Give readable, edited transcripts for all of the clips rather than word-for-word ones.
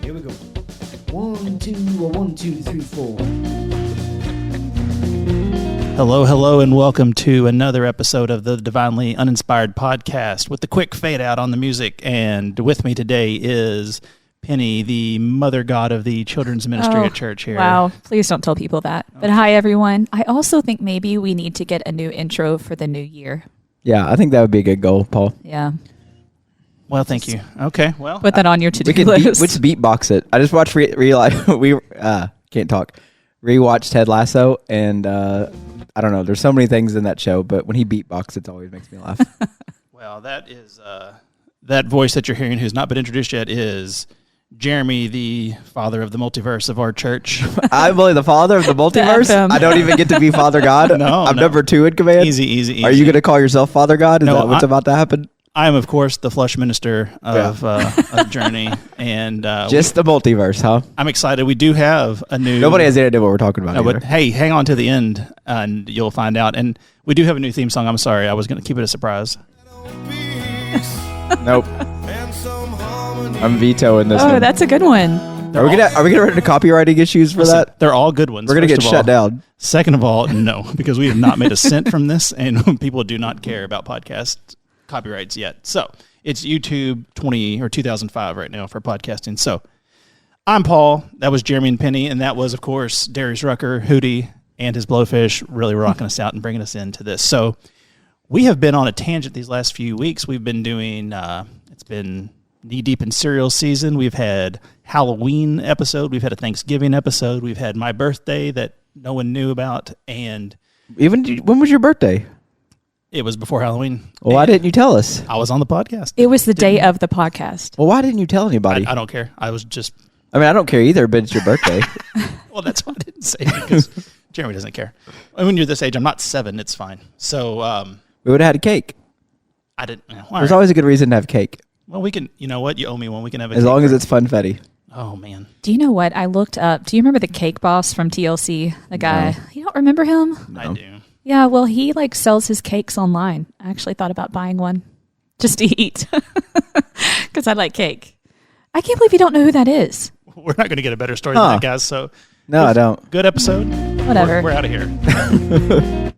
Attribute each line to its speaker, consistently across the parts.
Speaker 1: Here we go. 1, 2, 1, 2, 3, 4.
Speaker 2: Hello, and welcome to another episode of the Divinely Uninspired Podcast with the quick fade out on the music. And with me today is Penny, the mother god of the children's ministry at church here.
Speaker 3: Wow, please don't tell people that. But hi, everyone. I also think maybe we need to get a new intro for the new year.
Speaker 4: Yeah, I think that would be a good goal, Paul.
Speaker 3: Yeah.
Speaker 2: Well, thank you. Okay, well.
Speaker 3: Put that on your to-do list.
Speaker 4: Let's beatbox it. I just watched rewatched Ted Lasso, and I don't know. There's so many things in that show, but when he beatboxes, it always makes me laugh.
Speaker 2: Well, that is that voice that you're hearing, who's not been introduced yet, is Jeremy, the father of the multiverse of our church.
Speaker 4: I'm only the father of the multiverse. I don't even get to be Father God. I'm number 2 in command.
Speaker 2: Easy.
Speaker 4: Are you going to call yourself Father God? Is that what's about to happen?
Speaker 2: I am, of course, the flush minister of Journey, and
Speaker 4: just the multiverse, huh?
Speaker 2: I'm excited. We do have a new.
Speaker 4: Nobody has any idea what we're talking about.
Speaker 2: No, but hey, hang on to the end, and you'll find out. And we do have a new theme song. I'm sorry, I was going to keep it a surprise.
Speaker 4: Nope. I'm vetoing this.
Speaker 3: Oh, that's a good one.
Speaker 4: Are we gonna run into copywriting issues for that?
Speaker 2: They're all good ones.
Speaker 4: We're gonna get shut down.
Speaker 2: Second of all, no, because we have not made a cent from this, and people do not care about podcast copyrights yet. So it's YouTube 2005 right now for podcasting. So I'm Paul. That was Jeremy and Penny, and that was, of course, Darius Rucker, Hootie, and his Blowfish really rocking us out and bringing us into this. So we have been on a tangent these last few weeks. We've been doing. It's been knee-deep in cereal season. We've had Halloween episode. We've had a Thanksgiving episode. We've had my birthday that no one knew about. And
Speaker 4: when was your birthday?
Speaker 2: It was before Halloween.
Speaker 4: Well, why didn't you tell us?
Speaker 2: I was on the podcast.
Speaker 3: It was the day of the podcast.
Speaker 4: Well, why didn't you tell anybody?
Speaker 2: I don't care. I was just...
Speaker 4: I mean, I don't care either, but it's your birthday.
Speaker 2: Well, that's why I didn't say it, because Jeremy doesn't care. When you're this age, I'm not 7. It's fine. So...
Speaker 4: we would have had a cake.
Speaker 2: I didn't...
Speaker 4: There's always a good reason to have cake.
Speaker 2: Well, we can... You know what? You owe me one. We can have a
Speaker 4: as
Speaker 2: cake
Speaker 4: long as it's funfetti.
Speaker 2: Oh, man.
Speaker 3: Do you know what? I looked up... Do you remember the cake boss from TLC? The guy...
Speaker 4: No.
Speaker 3: You don't remember him?
Speaker 2: No. I do.
Speaker 3: Yeah, well, he sells his cakes online. I actually thought about buying one just to eat because I like cake. I can't believe you don't know who that is.
Speaker 2: We're not going to get a better story than that, guys. So
Speaker 4: no, I don't.
Speaker 2: Good episode.
Speaker 3: Whatever.
Speaker 2: We're out of here.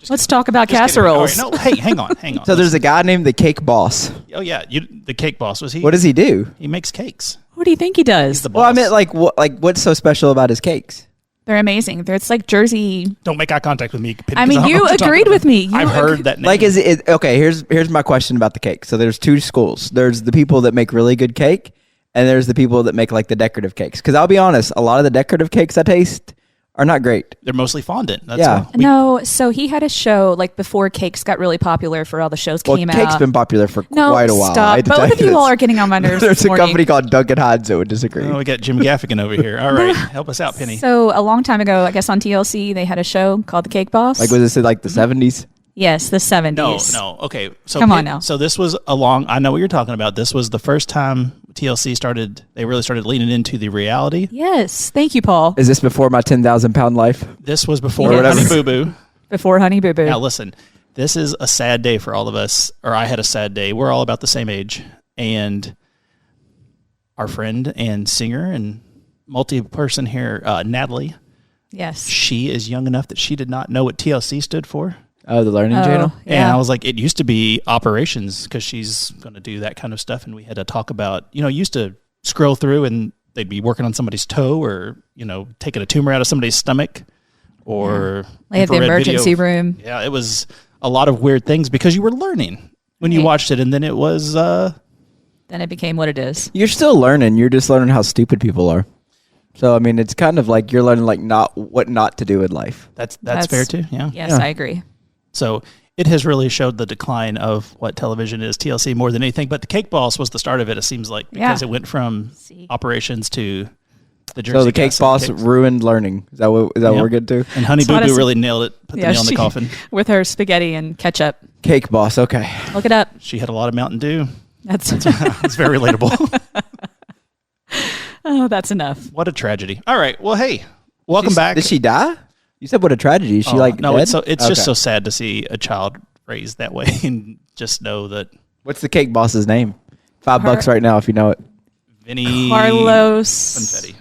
Speaker 3: Let's talk about casseroles.
Speaker 2: Right, no, hey, hang on.
Speaker 4: So there's a guy named the Cake Boss.
Speaker 2: Oh yeah, the Cake Boss. Was he?
Speaker 4: What does he do?
Speaker 2: He makes cakes.
Speaker 3: What do you think he does?
Speaker 2: He's the boss.
Speaker 4: Well, I meant what's so special about his cakes?
Speaker 3: They're amazing. It's like Jersey.
Speaker 2: Don't make eye contact with me, Penny.
Speaker 3: I mean, you agreed with me.
Speaker 2: I've heard that name.
Speaker 4: Like, okay? Here's my question about the cake. So there's 2 schools. There's the people that make really good cake, and there's the people that make like the decorative cakes. Because I'll be honest, a lot of the decorative cakes I taste are not great.
Speaker 2: They're mostly fondant. That's
Speaker 4: yeah.
Speaker 3: No, so he had a show like before cakes got really popular for all the shows came out.
Speaker 4: Cake's been popular for quite a while.
Speaker 3: Stop. Both of you all are getting on my nerves.
Speaker 4: There's a company called Duncan Hines that would disagree.
Speaker 2: Oh, we got Jim Gaffigan over here. All right, help us out, Penny.
Speaker 3: So a long time ago, I guess on TLC, they had a show called The Cake Boss.
Speaker 4: Like, was this like the 70s?
Speaker 3: Yes, the 70s.
Speaker 2: No. Okay, so
Speaker 3: come on now.
Speaker 2: So this was I know what you're talking about. This was the first time TLC they really started leaning into the reality.
Speaker 3: Yes, thank you, Paul.
Speaker 4: Is this before my 10,000 pound life?
Speaker 2: This was before Honey Boo Boo.
Speaker 3: Before Honey Boo Boo.
Speaker 2: Now listen, this is a sad day for all of us, or I had a sad day. We're all about the same age, and our friend and singer and multi-person here, Natalie.
Speaker 3: Yes.
Speaker 2: She is young enough that she did not know what TLC stood for.
Speaker 4: Oh, the Learning Channel?
Speaker 3: Yeah.
Speaker 2: And I was like, it used to be operations, because she's going to do that kind of stuff. And we had to talk about, used to scroll through and they'd be working on somebody's toe, or, taking a tumor out of somebody's stomach, or
Speaker 3: they had the emergency room.
Speaker 2: Yeah, it was a lot of weird things because you were learning when you watched it. And then it was...
Speaker 3: then it became what it is.
Speaker 4: You're still learning. You're just learning how stupid people are. So, I mean, it's kind of like you're learning what not to do in life.
Speaker 2: That's fair too, yeah.
Speaker 3: Yes, yeah. I agree.
Speaker 2: So it has really showed the decline of what television is, TLC, more than anything. But the Cake Boss was the start of it, it seems like, because it went from operations to the Jersey.
Speaker 4: So the Cake Boss ruined learning. Is that what we're getting to?
Speaker 2: And Honey Boo Boo really nailed it, put the nail in the coffin.
Speaker 3: With her spaghetti and ketchup.
Speaker 4: Cake Boss, okay.
Speaker 3: Look it up.
Speaker 2: She had a lot of Mountain Dew.
Speaker 3: It's
Speaker 2: very relatable.
Speaker 3: Oh, that's enough.
Speaker 2: What a tragedy. All right. Well, hey, welcome back.
Speaker 4: Did she die? You said what a tragedy. Is she no,
Speaker 2: dead? It's just so sad to see a child raised that way and just know that.
Speaker 4: What's the Cake Boss's name? $5 right now if you know it.
Speaker 2: Vinny
Speaker 3: Carlos.
Speaker 2: Funfetti.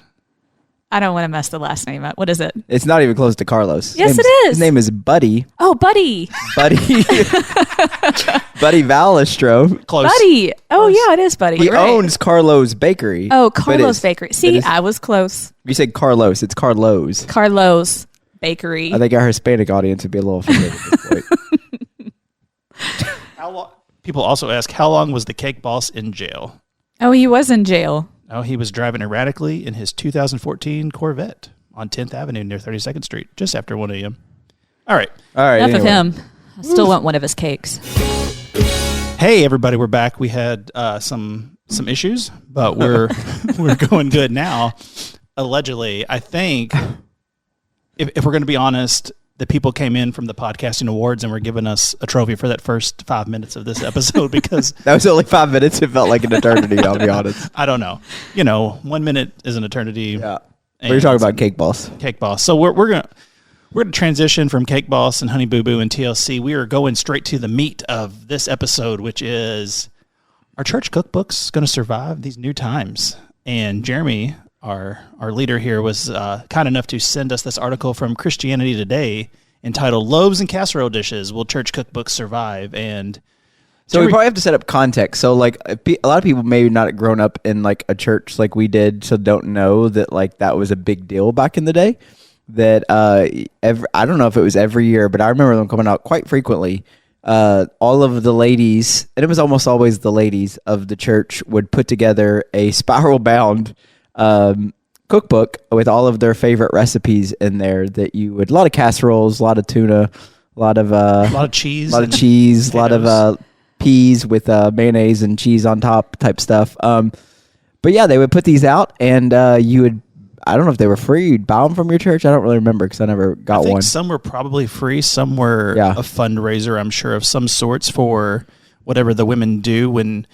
Speaker 3: I don't want to mess the last name up. What is it?
Speaker 4: It's not even close to Carlos.
Speaker 3: Yes, it is.
Speaker 4: His name is Buddy.
Speaker 3: Oh, Buddy.
Speaker 4: Buddy Valistro.
Speaker 2: Close.
Speaker 3: Buddy. Oh, yeah, it is Buddy.
Speaker 4: He
Speaker 3: You're right.
Speaker 4: owns Carlos Bakery.
Speaker 3: Oh,
Speaker 4: but
Speaker 3: Carlos Bakery. See,
Speaker 4: it's-
Speaker 3: I was close.
Speaker 4: You said Carlos. It's Carlos.
Speaker 3: Carlos Bakery.
Speaker 4: I think our Hispanic audience would be a little offended at this point.
Speaker 2: People also ask, how long was the cake boss in jail?
Speaker 3: Oh, he was in jail.
Speaker 2: Oh, he was driving erratically in his 2014 Corvette on 10th Avenue near 32nd Street, just after 1 a.m. All right.
Speaker 4: All right.
Speaker 3: Enough
Speaker 4: anyway.
Speaker 3: of him. I still want one of his cakes.
Speaker 2: Hey, everybody, we're back. We had some issues, but we're going good now. Allegedly, I think, if we're going to be honest, the people came in from the podcasting awards and were giving us a trophy for that first 5 minutes of this episode because
Speaker 4: That was only 5 minutes. It felt like an eternity, I'll be honest.
Speaker 2: I don't know. 1 minute is an eternity.
Speaker 4: Yeah.
Speaker 2: And
Speaker 4: We're talking about Cake Boss.
Speaker 2: Cake Boss. So we're gonna transition from Cake Boss and Honey Boo Boo and TLC. We are going straight to the meat of this episode, which is, are church cookbooks going to survive these new times? And Jeremy, our leader here, was kind enough to send us this article from Christianity Today entitled "Loaves and Casserole Dishes: Will Church Cookbooks Survive?" And
Speaker 4: So we probably have to set up context. So like a lot of people may not have grown up in like a church like we did, so don't know that like that was a big deal back in the day. That I don't know if it was every year, but I remember them coming out quite frequently. All of the ladies, and it was almost always the ladies of the church, would put together a spiral bound cookbook with all of their favorite recipes in there. That you would, a lot of casseroles, a lot of tuna, a lot of
Speaker 2: cheese,
Speaker 4: a lot of peas with mayonnaise and cheese on top type stuff. But yeah, they would put these out, and you would, I don't know if they were free. You'd buy them from your church. I don't really remember because I never got
Speaker 2: I think
Speaker 4: one.
Speaker 2: some were probably free. Some were a fundraiser, I'm sure, of some sorts for whatever the women do when,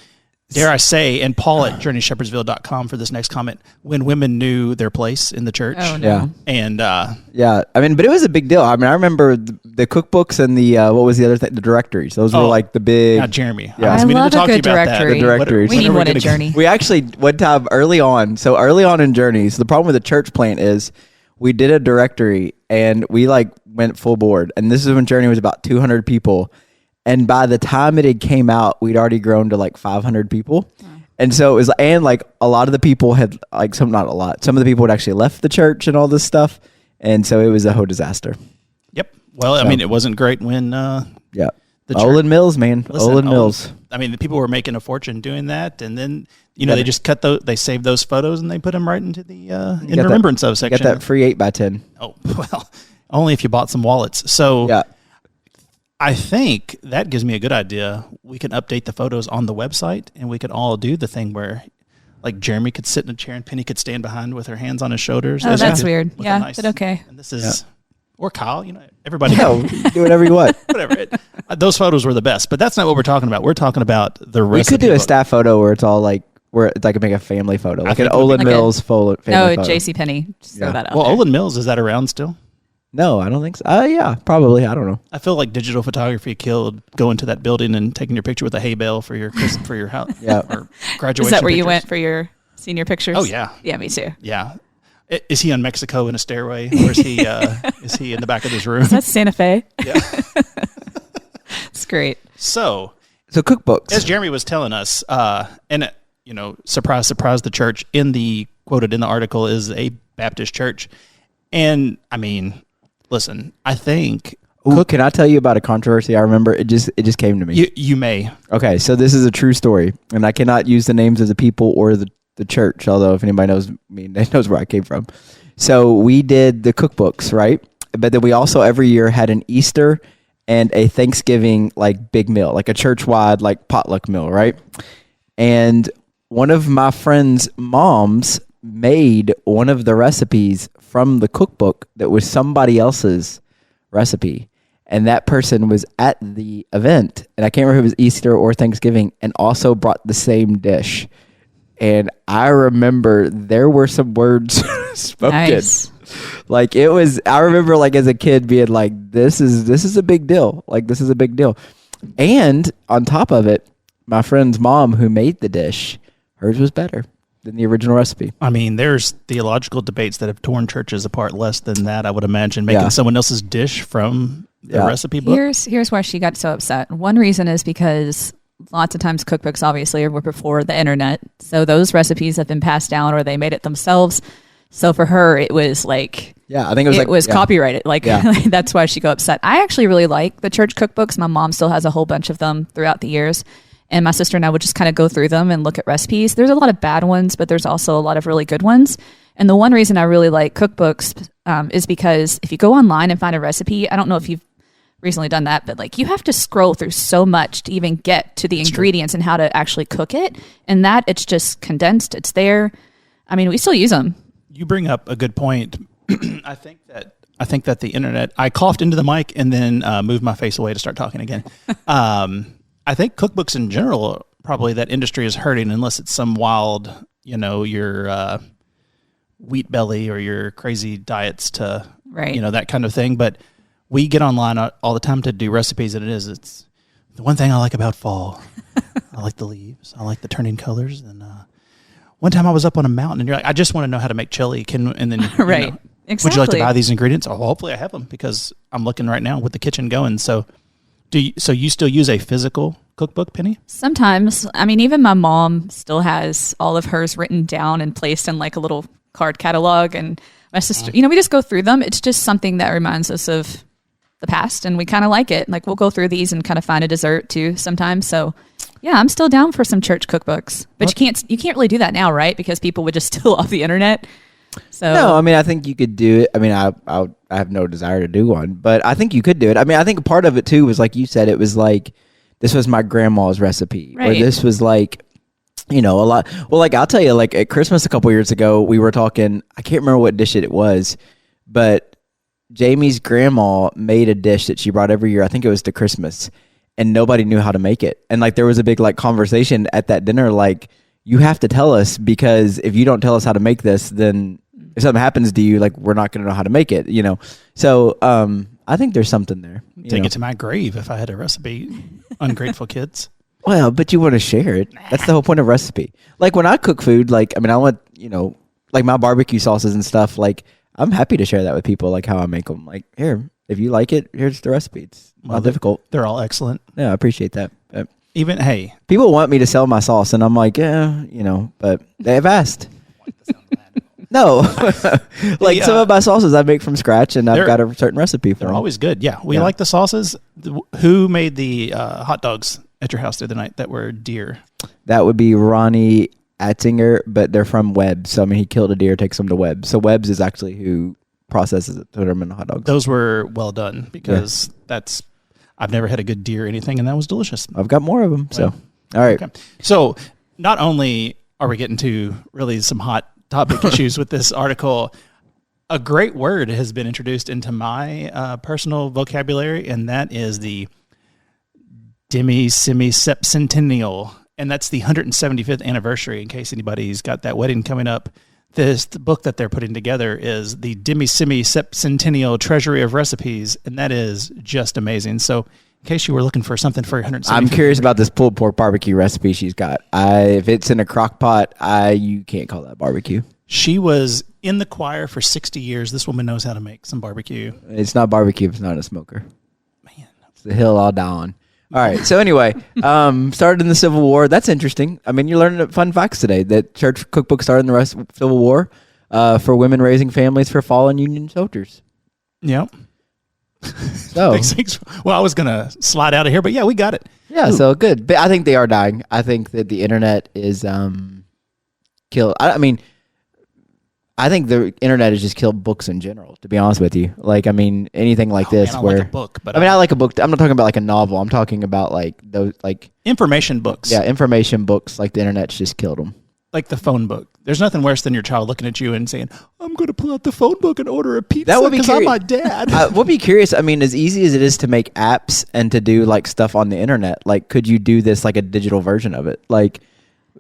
Speaker 2: dare I say, and Paul at JourneyShepherdsville.com for this next comment, when women knew their place in the church.
Speaker 3: Oh, no.
Speaker 4: Yeah.
Speaker 2: And
Speaker 4: Yeah, I mean, but it was a big deal. I mean, I remember the cookbooks and the what was the other thing? The directories. Those were like the big.
Speaker 2: not Jeremy.
Speaker 4: Yeah.
Speaker 2: I was
Speaker 3: I
Speaker 2: meaning
Speaker 3: love
Speaker 2: to
Speaker 3: a
Speaker 2: talk to you
Speaker 3: good
Speaker 2: about that.
Speaker 3: directory.
Speaker 4: The directories.
Speaker 3: We need
Speaker 2: When are
Speaker 3: one
Speaker 2: gonna
Speaker 3: at Journey.
Speaker 4: We actually one time early on in Journeys, the problem with the church plant is we did a directory and we like went full board. And this is when Journey was about 200 people. And by the time it had came out, we'd already grown to like 500 people. And so it was, and like a lot of the people had like not a lot. Some of the people had actually left the church and all this stuff. And so it was a whole disaster.
Speaker 2: Yep. Well, I mean, it wasn't great when
Speaker 4: Yeah.
Speaker 2: the church.
Speaker 4: Olin Mills, man.
Speaker 2: Listen,
Speaker 4: Olin Mills.
Speaker 2: I mean, the people were making a fortune doing that, and then they just they saved those photos and they put them right into the in remembrance of section.
Speaker 4: Got that free 8x10.
Speaker 2: Oh well, only if you bought some wallets. So
Speaker 4: Yeah.
Speaker 2: I think that gives me a good idea. We can update the photos on the website, and we could all do the thing where, like, Jeremy could sit in a chair and Penny could stand behind with her hands on his shoulders.
Speaker 3: Oh,
Speaker 2: as
Speaker 3: that's
Speaker 2: you-
Speaker 3: weird.
Speaker 2: with a
Speaker 3: Yeah,
Speaker 2: nice-
Speaker 3: but okay.
Speaker 2: And this is, or Kyle, everybody.
Speaker 4: Yeah, do whatever you want.
Speaker 2: Whatever. Those photos were the best, but that's not what we're talking about. We're talking about the
Speaker 4: We
Speaker 2: rest.
Speaker 4: could do a staff photo where it's all like, where it's like make a family photo, like an
Speaker 2: think it would
Speaker 4: Olin
Speaker 2: be
Speaker 3: good.
Speaker 4: Mills family
Speaker 3: No,
Speaker 4: photo.
Speaker 3: J.C. Penney. Just throw
Speaker 4: Yeah.
Speaker 3: that out
Speaker 2: Well,
Speaker 3: there.
Speaker 2: Olin Mills, is that around still?
Speaker 4: No, I don't think so. Yeah, probably. I don't know.
Speaker 2: I feel like digital photography killed going to that building and taking your picture with a hay bale for your house.
Speaker 4: Yeah.
Speaker 2: Or graduation.
Speaker 3: Is that where you
Speaker 2: pictures.
Speaker 3: went for your senior pictures?
Speaker 2: Oh, yeah.
Speaker 3: Yeah, me too.
Speaker 2: Yeah. Is he on Mexico in a stairway, or is he in the back of his room?
Speaker 3: That's Santa Fe.
Speaker 2: Yeah.
Speaker 3: It's great.
Speaker 2: So
Speaker 4: So cookbooks.
Speaker 2: as Jeremy was telling us, and surprise, surprise, the church quoted in the article is a Baptist church, and I mean, listen, I think
Speaker 4: Ooh, can I tell you about a controversy? I remember it just came to me.
Speaker 2: you may.
Speaker 4: Okay, so this is a true story, and I cannot use the names of the people or the church, although if anybody knows me, they knows where I came from. So we did the cookbooks, right? But then we also every year had an Easter and a Thanksgiving like big meal, like a church-wide like potluck meal, right? And one of my friend's moms made one of the recipes from the cookbook that was somebody else's recipe. And that person was at the event, and I can't remember if it was Easter or Thanksgiving, and also brought the same dish. And I remember there were some words spoken.
Speaker 3: Nice.
Speaker 4: Like it was, I remember like as a kid being like, this is a big deal. Like this is a big deal. And on top of it, my friend's mom who made the dish, hers was better. than the original recipe.
Speaker 2: I mean, there's theological debates that have torn churches apart less than that, I would imagine, making someone else's dish from the recipe book.
Speaker 3: Here's why she got so upset. One reason is because lots of times cookbooks obviously were before the internet. So those recipes have been passed down or they made it themselves. So for her, it was like...
Speaker 4: Yeah, I think it was
Speaker 3: copyrighted. That's why she got upset. I actually really like the church cookbooks. My mom still has a whole bunch of them throughout the years. And my sister and I would just kind of go through them and look at recipes. There's a lot of bad ones, but there's also a lot of really good ones. And the one reason I really like cookbooks is because if you go online and find a recipe, I don't know if you've recently done that, but like you have to scroll through so much to even get to the ingredients and how to actually cook it. And that it's just condensed. It's there. I mean, we still use them.
Speaker 2: You bring up a good point. I think that the internet, I coughed into the mic and then moved my face away to start talking again. I think cookbooks in general, probably that industry is hurting unless it's some wild, your wheat belly or your crazy diets to, that kind of thing. But we get online all the time to do recipes, and it's the one thing I like about fall. I like the leaves. I like the turning colors. And one time I was up on a mountain, and you're like, I just want to know how to make chili. And then
Speaker 3: right. Exactly.
Speaker 2: Would you like to buy these ingredients? Oh, hopefully I have them because I'm looking right now with the kitchen going. So you still use a physical cookbook, Penny?
Speaker 3: Sometimes. I mean, even my mom still has all of hers written down and placed in like a little card catalog. And my sister, we just go through them. It's just something that reminds us of the past, and we kind of like it. Like we'll go through these and kind of find a dessert too sometimes. So yeah, I'm still down for some church cookbooks. But you can't really do that now, right? Because people would just steal off the internet. So
Speaker 4: no, I mean, I think you could do it. I mean, I have no desire to do one, but I think you could do it. I mean, I think part of it too was like you said, it was like, this was my grandma's recipe,
Speaker 3: right.
Speaker 4: Or this was like, a lot. Well, like I'll tell you, like at Christmas a couple years ago, we were talking, I can't remember what dish it was, but Jamie's grandma made a dish that she brought every year. I think it was to Christmas, and nobody knew how to make it. And like, there was a big like conversation at that dinner, like, you have to tell us, because if you don't tell us how to make this, then if something happens to you, like we're not going to know how to make it, So I think there's something there.
Speaker 2: Take it to my grave if I had a recipe. Ungrateful kids.
Speaker 4: Well, but you want to share it. That's the whole point of recipe. Like when I cook food, like, I mean, I want, like my barbecue sauces and stuff, like I'm happy to share that with people, like how I make them. Like, here, if you like it, here's the recipe. It's not difficult.
Speaker 2: They're all excellent.
Speaker 4: Yeah, I appreciate that.
Speaker 2: Even, hey.
Speaker 4: People want me to sell my sauce, and I'm like, yeah, but they have asked. No. Like some of my sauces I make from scratch, and I've got a certain recipe for them.
Speaker 2: They're always good. Yeah, we like the sauces. Who made the hot dogs at your house the other night that were deer?
Speaker 4: That would be Ronnie Attinger, but they're from Webb's. So, I mean, he killed a deer, takes them to Webb's. So Webb's is actually who processes it to put them in the hot dogs.
Speaker 2: Those were well done because I've never had a good deer anything, and that was delicious.
Speaker 4: I've got more of them. So, all right.
Speaker 2: Okay. So not only are we getting to really some hot topic issues with this article, a great word has been introduced into my personal vocabulary, and that is the demisemi-sepcentennial, and that's the 175th anniversary. In case anybody's got that wedding coming up, the book that they're putting together is the demisemi-sepcentennial Treasury of Recipes, and that is just amazing. So in case you were looking for something for your 175th
Speaker 4: I'm curious about this pulled pork barbecue recipe she's got. If it's in a crock pot, you can't call that barbecue.
Speaker 2: She was in the choir for 60 years. This woman knows how to make some barbecue.
Speaker 4: It's not barbecue if it's not a smoker.
Speaker 2: Man.
Speaker 4: It's the hill I'll die on. All right. So anyway, started in the Civil War. That's interesting. I mean, you're learning fun facts today that church cookbook started in the Civil War for women raising families for fallen Union soldiers.
Speaker 2: Yep.
Speaker 4: So,
Speaker 2: thanks. Well, I was going to slide out of here, but yeah, we got it.
Speaker 4: Yeah, Ooh. So good. But I think they are dying. I think that the internet is killed. I think the internet has just killed books in general, to be honest with you. Like, I mean, anything like this
Speaker 2: man,
Speaker 4: where...
Speaker 2: like a book, but
Speaker 4: I like a book. I'm not talking about like a novel. I'm talking about like those like...
Speaker 2: information books.
Speaker 4: Yeah, information books. Like the internet's just killed them.
Speaker 2: Like the phone book. There's nothing worse than your child looking at you and saying, I'm going to pull out the phone book and order a pizza because I'm my dad.
Speaker 4: I would be curious. I mean, as easy as it is to make apps and to do like stuff on the internet, like could you do this like a digital version of it? Like...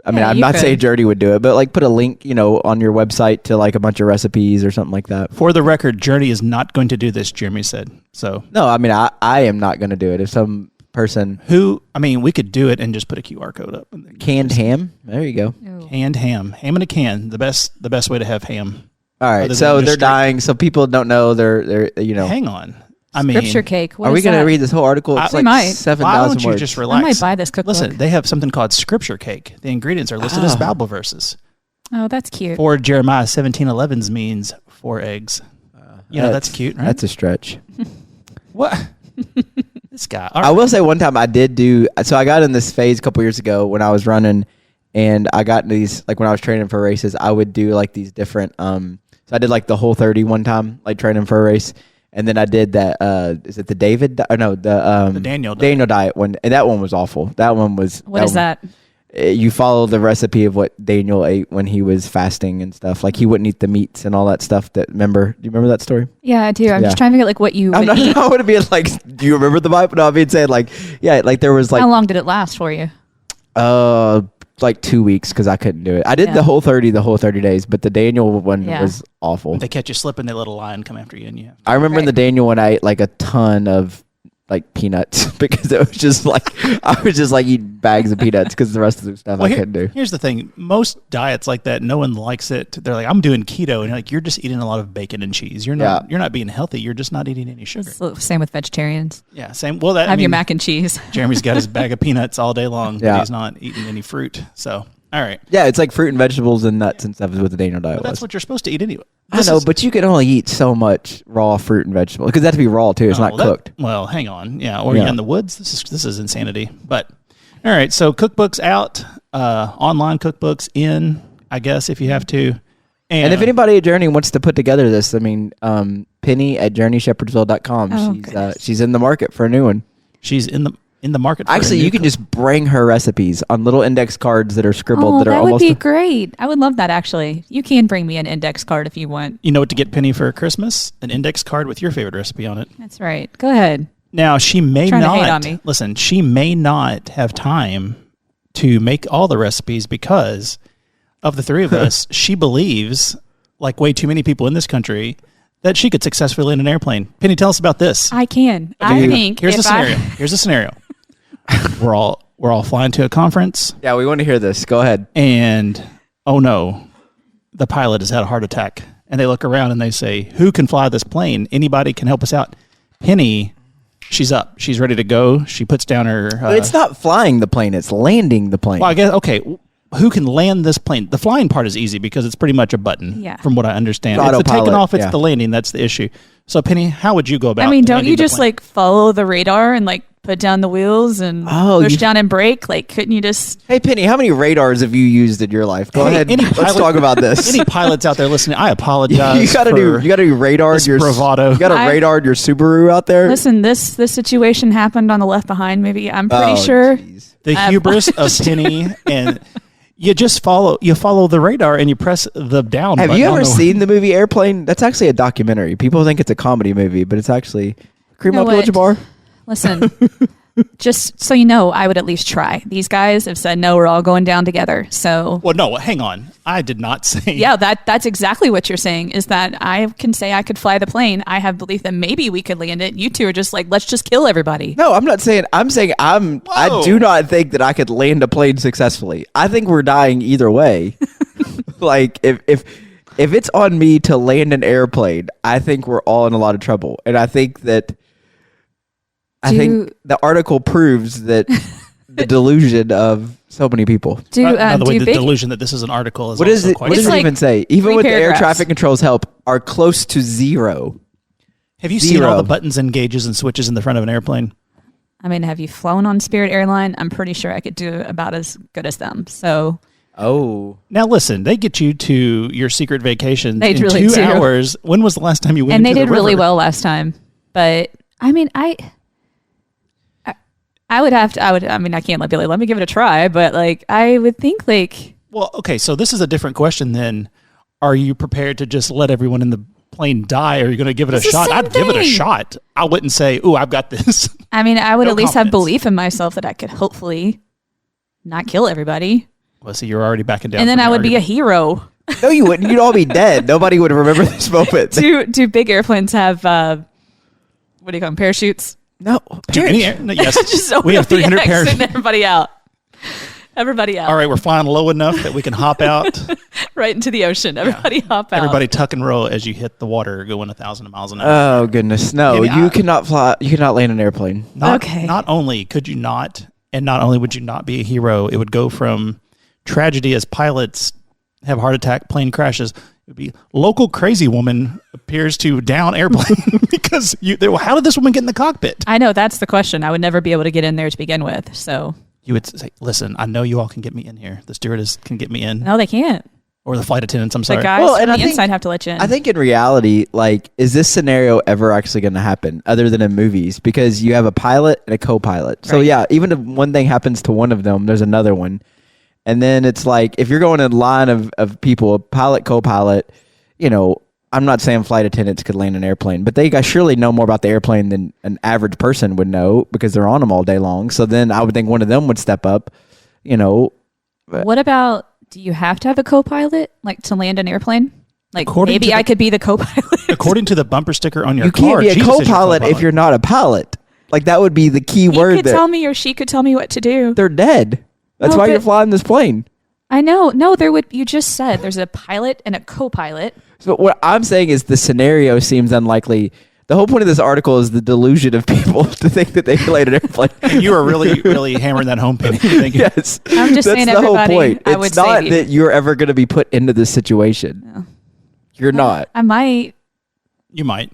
Speaker 4: I mean, I'm not saying Jordy would do it, but like put a link, on your website to like a bunch of recipes or something like that.
Speaker 2: For the record, Journey is not going to do this, Jeremy said. So
Speaker 4: no, I mean, I am not going to do it. If some person.
Speaker 2: We could do it and just put a QR code up. And
Speaker 4: Canned ham. There you go.
Speaker 3: Ew.
Speaker 2: Canned ham in a can. The best way to have ham.
Speaker 4: All right.
Speaker 2: Other
Speaker 4: So
Speaker 2: than
Speaker 4: they're
Speaker 2: just
Speaker 4: dying. So people don't know they're
Speaker 2: Hang on.
Speaker 3: Scripture cake. What
Speaker 4: are we
Speaker 3: is
Speaker 4: going to
Speaker 3: that?
Speaker 4: read this whole article? It's
Speaker 3: We
Speaker 4: like
Speaker 3: might.
Speaker 4: 7,000
Speaker 2: Why
Speaker 4: words.
Speaker 2: don't you just
Speaker 3: I
Speaker 2: relax?
Speaker 3: might buy this cookbook.
Speaker 2: Listen, they have something called scripture cake. The ingredients are listed as Bible verses.
Speaker 3: Oh, that's cute.
Speaker 2: For Jeremiah 17:11 means 4 eggs. That's cute, right?
Speaker 4: That's a stretch.
Speaker 2: What? This guy. All
Speaker 4: I
Speaker 2: right.
Speaker 4: will say one time I did do. So I got in this phase a couple years ago when I was running, and I got in these, like when I was training for races, I would do like these different. So I did like the Whole30 one time, like training for a race, and then I did that. Is it the David? Or no, the Daniel diet one, and that one was awful. That one was.
Speaker 3: What is that?
Speaker 4: You follow the recipe of what Daniel ate when he was fasting and stuff. Like he wouldn't eat the meats and all that stuff. Do you remember that story?
Speaker 3: Yeah, I do. I'm
Speaker 4: Yeah.
Speaker 3: just trying to figure out like what you would eat.
Speaker 4: I would be like, do you remember the Bible? No, I mean saying like, yeah, like there was like,
Speaker 3: How long did it last for you?
Speaker 4: like 2 weeks because I couldn't do it. I did
Speaker 3: Yeah.
Speaker 4: the whole 30 days, but the Daniel one
Speaker 3: Yeah.
Speaker 4: was awful.
Speaker 2: If they catch you slipping, they let a lion come after you, and you.
Speaker 4: I remember in the
Speaker 3: Right.
Speaker 4: Daniel one, I ate like a ton of like peanuts because it was just like I was just like eating bags of peanuts because the rest of the stuff I couldn't do.
Speaker 2: Here's the thing: most diets like that, no one likes it. They're like, "I'm doing keto," and you're like, "You're just eating a lot of bacon and cheese. You're not being healthy. You're just not eating any sugar."
Speaker 3: It's the same with vegetarians.
Speaker 2: Yeah, same. Well, that
Speaker 3: Have your mac and cheese.
Speaker 2: Jeremy's got his bag of peanuts all day long,
Speaker 4: Yeah.
Speaker 2: but he's not eating any fruit. So, all right,
Speaker 4: Yeah, it's like fruit and vegetables and nuts and stuff is what the Daniel diet
Speaker 2: but that's
Speaker 4: was.
Speaker 2: what you're supposed to eat anyway.
Speaker 4: I know, but you can only eat so much raw fruit and vegetables because that to be raw too. It's not cooked.
Speaker 2: Well, hang on. Yeah, or you're in the woods. This is insanity. But all right, so cookbooks out, online cookbooks in, I guess if you have to.
Speaker 4: And if anybody at Journey wants to put together this, I mean, Penny at JourneyShepherdsville.com.
Speaker 3: Oh,
Speaker 4: She's in the market for a new one.
Speaker 2: she's in the market. For
Speaker 4: Actually, you can just bring her recipes on little index cards that are scribbled.
Speaker 3: Oh,
Speaker 4: that are
Speaker 3: that would
Speaker 4: almost
Speaker 3: be great. I would love that, actually. You can bring me an index card if you want.
Speaker 2: You know what to get Penny for Christmas? An index card with your favorite recipe on it.
Speaker 3: That's right. Go ahead.
Speaker 2: Now, she may
Speaker 3: Trying to hate on
Speaker 2: not,
Speaker 3: me.
Speaker 2: listen, she may not have time to make all the recipes because of the three of us. She believes, like way too many people in this country, that she could successfully land an airplane. Penny, tell us about this.
Speaker 3: I can. I think.
Speaker 2: Here's the
Speaker 3: if
Speaker 2: scenario. Here's the scenario. We're all flying to a conference,
Speaker 4: Yeah, we want to hear this. Go ahead.
Speaker 2: and oh no, the pilot has had a heart attack. And they look around and they say, "Who can fly this plane? Anybody can help us out." Penny, she's up. She's ready to go. She puts down her.
Speaker 4: But it's not flying the plane; it's landing the plane.
Speaker 2: Well, I guess okay. Who can land this plane? The flying part is easy because it's pretty much a button.
Speaker 3: Yeah.
Speaker 2: From what I understand,
Speaker 4: It's
Speaker 2: it's the taking
Speaker 4: autopilot,
Speaker 2: off. It's
Speaker 4: yeah.
Speaker 2: the landing. That's the issue. So, Penny, how would you go about?
Speaker 3: I mean, don't
Speaker 2: landing
Speaker 3: you
Speaker 2: the
Speaker 3: just
Speaker 2: plane?
Speaker 3: like follow the radar and like put down the wheels and push down and brake? Like, couldn't you just?
Speaker 4: Hey, Penny, how many radars have you used in your life? Go
Speaker 2: Hey,
Speaker 4: ahead.
Speaker 2: any
Speaker 4: Let's
Speaker 2: pilot-
Speaker 4: talk about this.
Speaker 2: Any pilots out there listening? I apologize.
Speaker 4: you gotta do radar
Speaker 2: this
Speaker 4: your
Speaker 2: bravado.
Speaker 4: You gotta
Speaker 3: I-
Speaker 4: radar your Subaru out there.
Speaker 3: Listen, this situation happened on the Left Behind movie. I'm pretty sure.
Speaker 4: Geez.
Speaker 2: The hubris of Penny, and you just follow the radar and you press the down.
Speaker 4: Have
Speaker 2: button
Speaker 4: you
Speaker 2: on
Speaker 4: ever
Speaker 2: the-
Speaker 4: seen the movie Airplane? That's actually a documentary. People think it's a comedy movie, but it's actually Cream
Speaker 3: You know
Speaker 4: Up
Speaker 3: what?
Speaker 4: Bar.
Speaker 3: Listen, just so you know, I would at least try. These guys have said no. We're all going down together. So
Speaker 2: Well, no, hang on. I did not say.
Speaker 3: yeah, that's exactly what you're saying. Is that I can say I could fly the plane. I have belief that maybe we could land it. You two are just like, let's just kill everybody.
Speaker 4: No, I'm not saying. I'm saying I
Speaker 2: Whoa.
Speaker 4: do not think that I could land a plane successfully. I think we're dying either way. Like if it's on me to land an airplane, I think we're all in a lot of trouble. And I think that I think the article proves that the delusion of so many people.
Speaker 2: By the way, the
Speaker 3: big
Speaker 2: delusion that this is an article is
Speaker 4: What
Speaker 2: also
Speaker 4: is it?
Speaker 2: quite
Speaker 4: What does
Speaker 3: It's
Speaker 4: it
Speaker 3: like
Speaker 4: even say? Even
Speaker 3: 3
Speaker 4: with the air
Speaker 3: paragraphs.
Speaker 4: traffic controls help, are close to zero.
Speaker 2: Have you seen all
Speaker 4: Zero.
Speaker 2: the buttons and gauges and switches in the front of an airplane?
Speaker 3: I mean, have you flown on Spirit Airline? I'm pretty sure I could do about as good as them. So
Speaker 4: Oh,
Speaker 2: Now listen, they get you to your secret vacation
Speaker 3: They
Speaker 2: in
Speaker 3: really
Speaker 2: 2
Speaker 3: do.
Speaker 2: hours. When was the last time you went?
Speaker 3: and they
Speaker 2: into the
Speaker 3: did really
Speaker 2: river?
Speaker 3: well last time. But I mean, I would have to. I mean, I can't let Billy. Let me give it a try. But like, I would think like.
Speaker 2: Well, okay, so this is a different question then. Are you prepared to just let everyone in the plane die, or are you going to give it
Speaker 3: It's
Speaker 2: a
Speaker 3: the
Speaker 2: shot?
Speaker 3: same
Speaker 2: I'd give it a
Speaker 3: thing.
Speaker 2: shot. I wouldn't say, "Ooh, I've got this."
Speaker 3: I mean, I would
Speaker 2: No
Speaker 3: at least have
Speaker 2: confidence.
Speaker 3: belief in myself that I could hopefully not kill everybody,
Speaker 2: Well, see, you're already backing down.
Speaker 3: and then
Speaker 2: from
Speaker 3: I
Speaker 2: your
Speaker 3: would be a
Speaker 2: argument.
Speaker 3: hero.
Speaker 4: no, you wouldn't. You'd all be dead. Nobody would remember this moment.
Speaker 3: Do big airplanes have what do you call them? Parachutes?
Speaker 4: No.
Speaker 2: Do any air, no, yes.
Speaker 3: Just open
Speaker 2: we have
Speaker 3: up the
Speaker 2: 300
Speaker 3: exit
Speaker 2: pairs.
Speaker 3: and everybody out. Everybody out.
Speaker 2: All right, we're flying low enough that we can hop out.
Speaker 3: Right into the ocean. Everybody hop out.
Speaker 2: Everybody tuck and roll as you hit the water going 1,000 miles an hour.
Speaker 4: Oh goodness, no!
Speaker 2: Maybe
Speaker 4: You cannot fly. You cannot land an airplane.
Speaker 3: Okay.
Speaker 2: Not only could you not, and not only would you not be a hero, it would go from tragedy as pilots have heart attack, plane crashes. It would be local crazy woman appears to down airplane because how did this woman get in the cockpit?
Speaker 3: I know, that's the question. I would never be able to get in there to begin with. So
Speaker 2: You would say, listen, I know you all can get me in here. The stewardess can get me in.
Speaker 3: no, they can't.
Speaker 2: Or the flight attendants, I'm sorry.
Speaker 3: The guys
Speaker 4: Well,
Speaker 3: from
Speaker 4: and
Speaker 3: the
Speaker 4: I think-
Speaker 3: inside have to let you in.
Speaker 4: I think in reality, like, is this scenario ever actually going to happen other than in movies? Because you have a pilot and a co-pilot. So
Speaker 3: Right.
Speaker 4: yeah, even if one thing happens to one of them, there's another one. And then it's like, if you're going in line of people, a pilot, co-pilot, you know, I'm not saying flight attendants could land an airplane, but they guys surely know more about the airplane than an average person would know because they're on them all day long. So then I would think one of them would step up, you know.
Speaker 3: What about, do you have to have a co-pilot, like, to land an airplane? Like,
Speaker 2: According
Speaker 3: maybe
Speaker 2: to
Speaker 3: I
Speaker 2: the-
Speaker 3: could be the co-pilot.
Speaker 2: According to the bumper sticker on your
Speaker 4: You
Speaker 2: car,
Speaker 4: can't be a
Speaker 2: Jesus is your
Speaker 4: co-pilot if you're not a pilot. Like, that would be the key
Speaker 3: He
Speaker 4: word
Speaker 3: could
Speaker 4: that
Speaker 3: tell me or she could tell me what to do.
Speaker 4: they're dead. That's
Speaker 3: No,
Speaker 4: why you're
Speaker 3: but-
Speaker 4: flying this plane.
Speaker 3: I know. No, there would. You just said there's a pilot and a co-pilot.
Speaker 4: So what I'm saying is the scenario seems unlikely. The whole point of this article is the delusion of people to think that they can land an airplane.
Speaker 2: You are really, really hammering that home, Penny. Thank you.
Speaker 4: Yes,
Speaker 3: I'm just
Speaker 4: that's
Speaker 3: saying
Speaker 4: the whole
Speaker 3: everybody,
Speaker 4: point.
Speaker 3: I would
Speaker 4: It's not
Speaker 3: save you.
Speaker 4: that you're ever going to be put into this situation.
Speaker 3: No.
Speaker 4: You're not,
Speaker 3: I might.
Speaker 2: You might.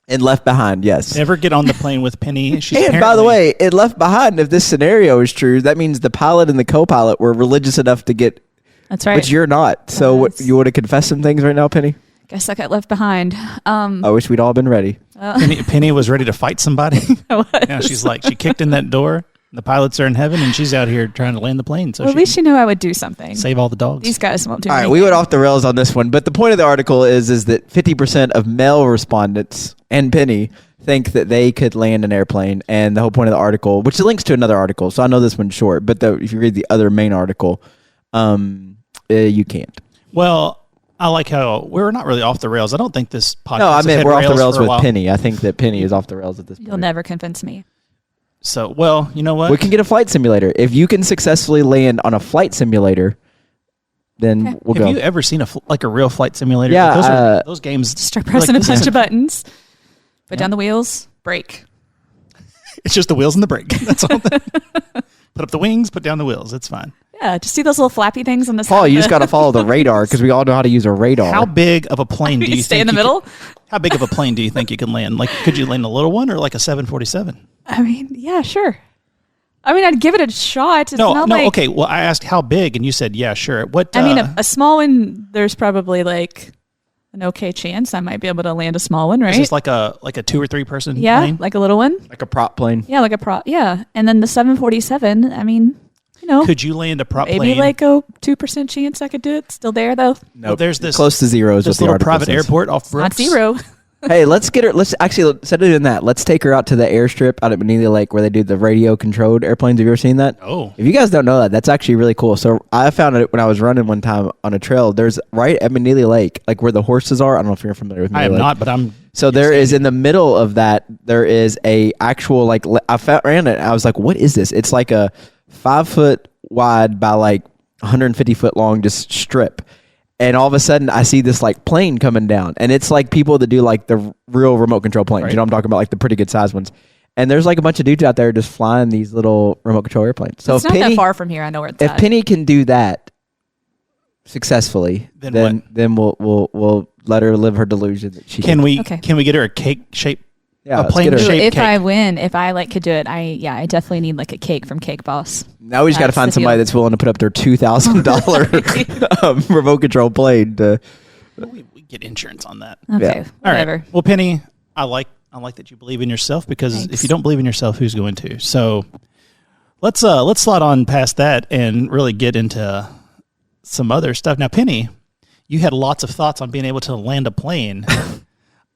Speaker 4: and left behind. Yes.
Speaker 2: Never get on the plane with Penny. She's
Speaker 4: And by the
Speaker 2: apparently-
Speaker 4: way, it left behind. If this scenario is true, that means the pilot and the co-pilot were religious enough to get,
Speaker 3: That's right.
Speaker 4: which you're not. So what,
Speaker 3: That's-
Speaker 4: you want to confess some things right now, Penny?
Speaker 3: Guess I got left behind.
Speaker 4: I wish we'd all been ready.
Speaker 2: Penny was ready to fight somebody.
Speaker 3: I was.
Speaker 2: Now she's like, she kicked in that door. The pilots are in heaven, and she's out here trying to land the plane. So
Speaker 3: Well, at
Speaker 2: she
Speaker 3: least
Speaker 2: can
Speaker 3: you know I would do something.
Speaker 2: save all the dogs.
Speaker 3: These guys won't do
Speaker 4: All right,
Speaker 3: anything.
Speaker 4: we went off the rails on this one, but the point of the article is that 50% of male respondents and Penny think that they could land an airplane, and the whole point of the article, which links to another article, so I know this one's short, but if you read the other main article, you can't.
Speaker 2: Well, I like how we're not really off the rails. I don't think this podcast.
Speaker 4: No, I
Speaker 2: has
Speaker 4: meant
Speaker 2: had
Speaker 4: we're off the
Speaker 2: for
Speaker 4: rails
Speaker 2: a
Speaker 4: with
Speaker 2: while.
Speaker 4: Penny. I think that Penny is off the rails at this
Speaker 3: You'll
Speaker 4: point.
Speaker 3: never convince me.
Speaker 2: So, well, you know what?
Speaker 4: We can get a flight simulator. If you can successfully land on a flight simulator, then
Speaker 3: Okay.
Speaker 4: we'll
Speaker 2: Have
Speaker 4: go.
Speaker 2: you ever seen like a real flight simulator?
Speaker 4: Yeah,
Speaker 2: Like, those games.
Speaker 3: Just start
Speaker 2: you're
Speaker 3: pressing
Speaker 2: like,
Speaker 3: a
Speaker 2: this
Speaker 3: bunch
Speaker 2: isn't-
Speaker 3: of buttons. Put
Speaker 2: Yeah.
Speaker 3: down the wheels. Brake.
Speaker 2: It's just the wheels and the brake. That's all. Put up the wings. Put down the wheels. It's fine.
Speaker 3: Yeah, just see those little flappy things on the side.
Speaker 4: Paul,
Speaker 3: of
Speaker 4: you just
Speaker 3: the-
Speaker 4: got to follow the radar because we all know how to use a radar.
Speaker 2: How big of a plane do you
Speaker 3: stay
Speaker 2: think
Speaker 3: in the
Speaker 2: you
Speaker 3: middle.
Speaker 2: How big of a plane do you think you can land? Like, could you land a little one or like a 747?
Speaker 3: I mean, yeah, sure. I mean, I'd give it a shot. It's
Speaker 2: No,
Speaker 3: not
Speaker 2: no.
Speaker 3: like,
Speaker 2: Okay. Well, I asked how big, and you said, yeah, sure. What?
Speaker 3: I mean, a small one. There's probably like an okay chance I might be able to land a small one, right?
Speaker 2: is this like a 2 or 3 person
Speaker 3: yeah,
Speaker 2: plane?
Speaker 3: like a little one.
Speaker 4: like a prop plane.
Speaker 3: Yeah, like a prop. Yeah, and then the 747. I mean, you know,
Speaker 2: Could you land a prop
Speaker 3: maybe
Speaker 2: plane?
Speaker 3: like a 2% chance I could do it. Still there though.
Speaker 2: Well, there's this
Speaker 4: Close to zero is what
Speaker 2: this
Speaker 4: the
Speaker 2: little
Speaker 4: article
Speaker 2: private
Speaker 4: says.
Speaker 2: airport off
Speaker 3: Not
Speaker 2: Brooks.
Speaker 3: zero.
Speaker 4: Hey, let's get her. Let's actually, instead of doing that, let's take her out to the airstrip out at Manila Lake where they do the radio controlled airplanes. Have you ever seen that?
Speaker 2: Oh,
Speaker 4: If you guys don't know that, that's actually really cool. So I found it when I was running one time on a trail. There's right at Manila Lake, like where the horses are. I don't know if you're familiar with
Speaker 2: I
Speaker 4: Manila
Speaker 2: am
Speaker 4: Lake.
Speaker 2: not, but I'm.
Speaker 4: So there is in the middle of that, there is a actual like ran it. I was like, what is this? It's like a 5 foot wide by like 150 foot long just strip. And all of a sudden I see this like plane coming down, and it's like people that do like the real remote control planes.
Speaker 2: Right.
Speaker 4: You know what I'm talking about, like the pretty good size ones. And there's like a bunch of dudes out there just flying these little remote control airplanes. So
Speaker 3: It's
Speaker 4: if
Speaker 3: not
Speaker 4: Penny,
Speaker 3: that far from here. I know where it's
Speaker 4: if
Speaker 3: at.
Speaker 4: Penny can do that successfully,
Speaker 2: Then
Speaker 4: then we'll let her live her delusion that she
Speaker 2: Can we?
Speaker 3: Okay.
Speaker 2: Can we get her a cake shape?
Speaker 4: Yeah,
Speaker 2: a
Speaker 4: let's
Speaker 2: plane
Speaker 4: get her-
Speaker 2: shape
Speaker 3: if
Speaker 2: cake?
Speaker 3: I win, if I like could do it, I definitely need like a cake from Cake Boss.
Speaker 4: Now we just got to
Speaker 3: That's
Speaker 4: find
Speaker 3: the
Speaker 4: somebody
Speaker 3: deal.
Speaker 4: that's willing to put up their $2,000 remote control plane.
Speaker 2: We get insurance on that.
Speaker 3: Okay,
Speaker 2: All
Speaker 3: whatever.
Speaker 2: right. Well, Penny, I like that you believe in yourself, because
Speaker 3: Thanks.
Speaker 2: if you don't believe in yourself, who's going to? So let's slide on past that and really get into some other stuff. Now, Penny, you had lots of thoughts on being able to land a plane.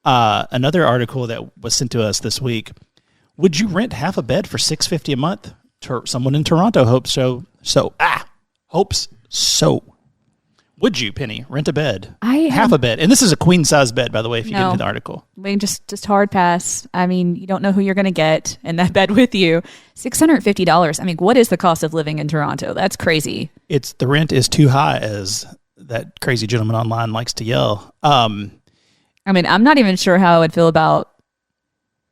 Speaker 2: Another article that was sent to us this week: would you rent half a bed for $650 a month? Someone in Toronto hopes so. Hopes so. Would you, Penny, rent a bed?
Speaker 3: I
Speaker 2: half a bed, and this is a queen size bed, by the way. If you get into the article,
Speaker 3: just hard pass. I mean, you don't know who you're going to get in that bed with you. $650. I mean, what is the cost of living in Toronto? That's crazy.
Speaker 2: The rent is too high, as that crazy gentleman online likes to yell.
Speaker 3: I mean, I'm not even sure how I'd feel about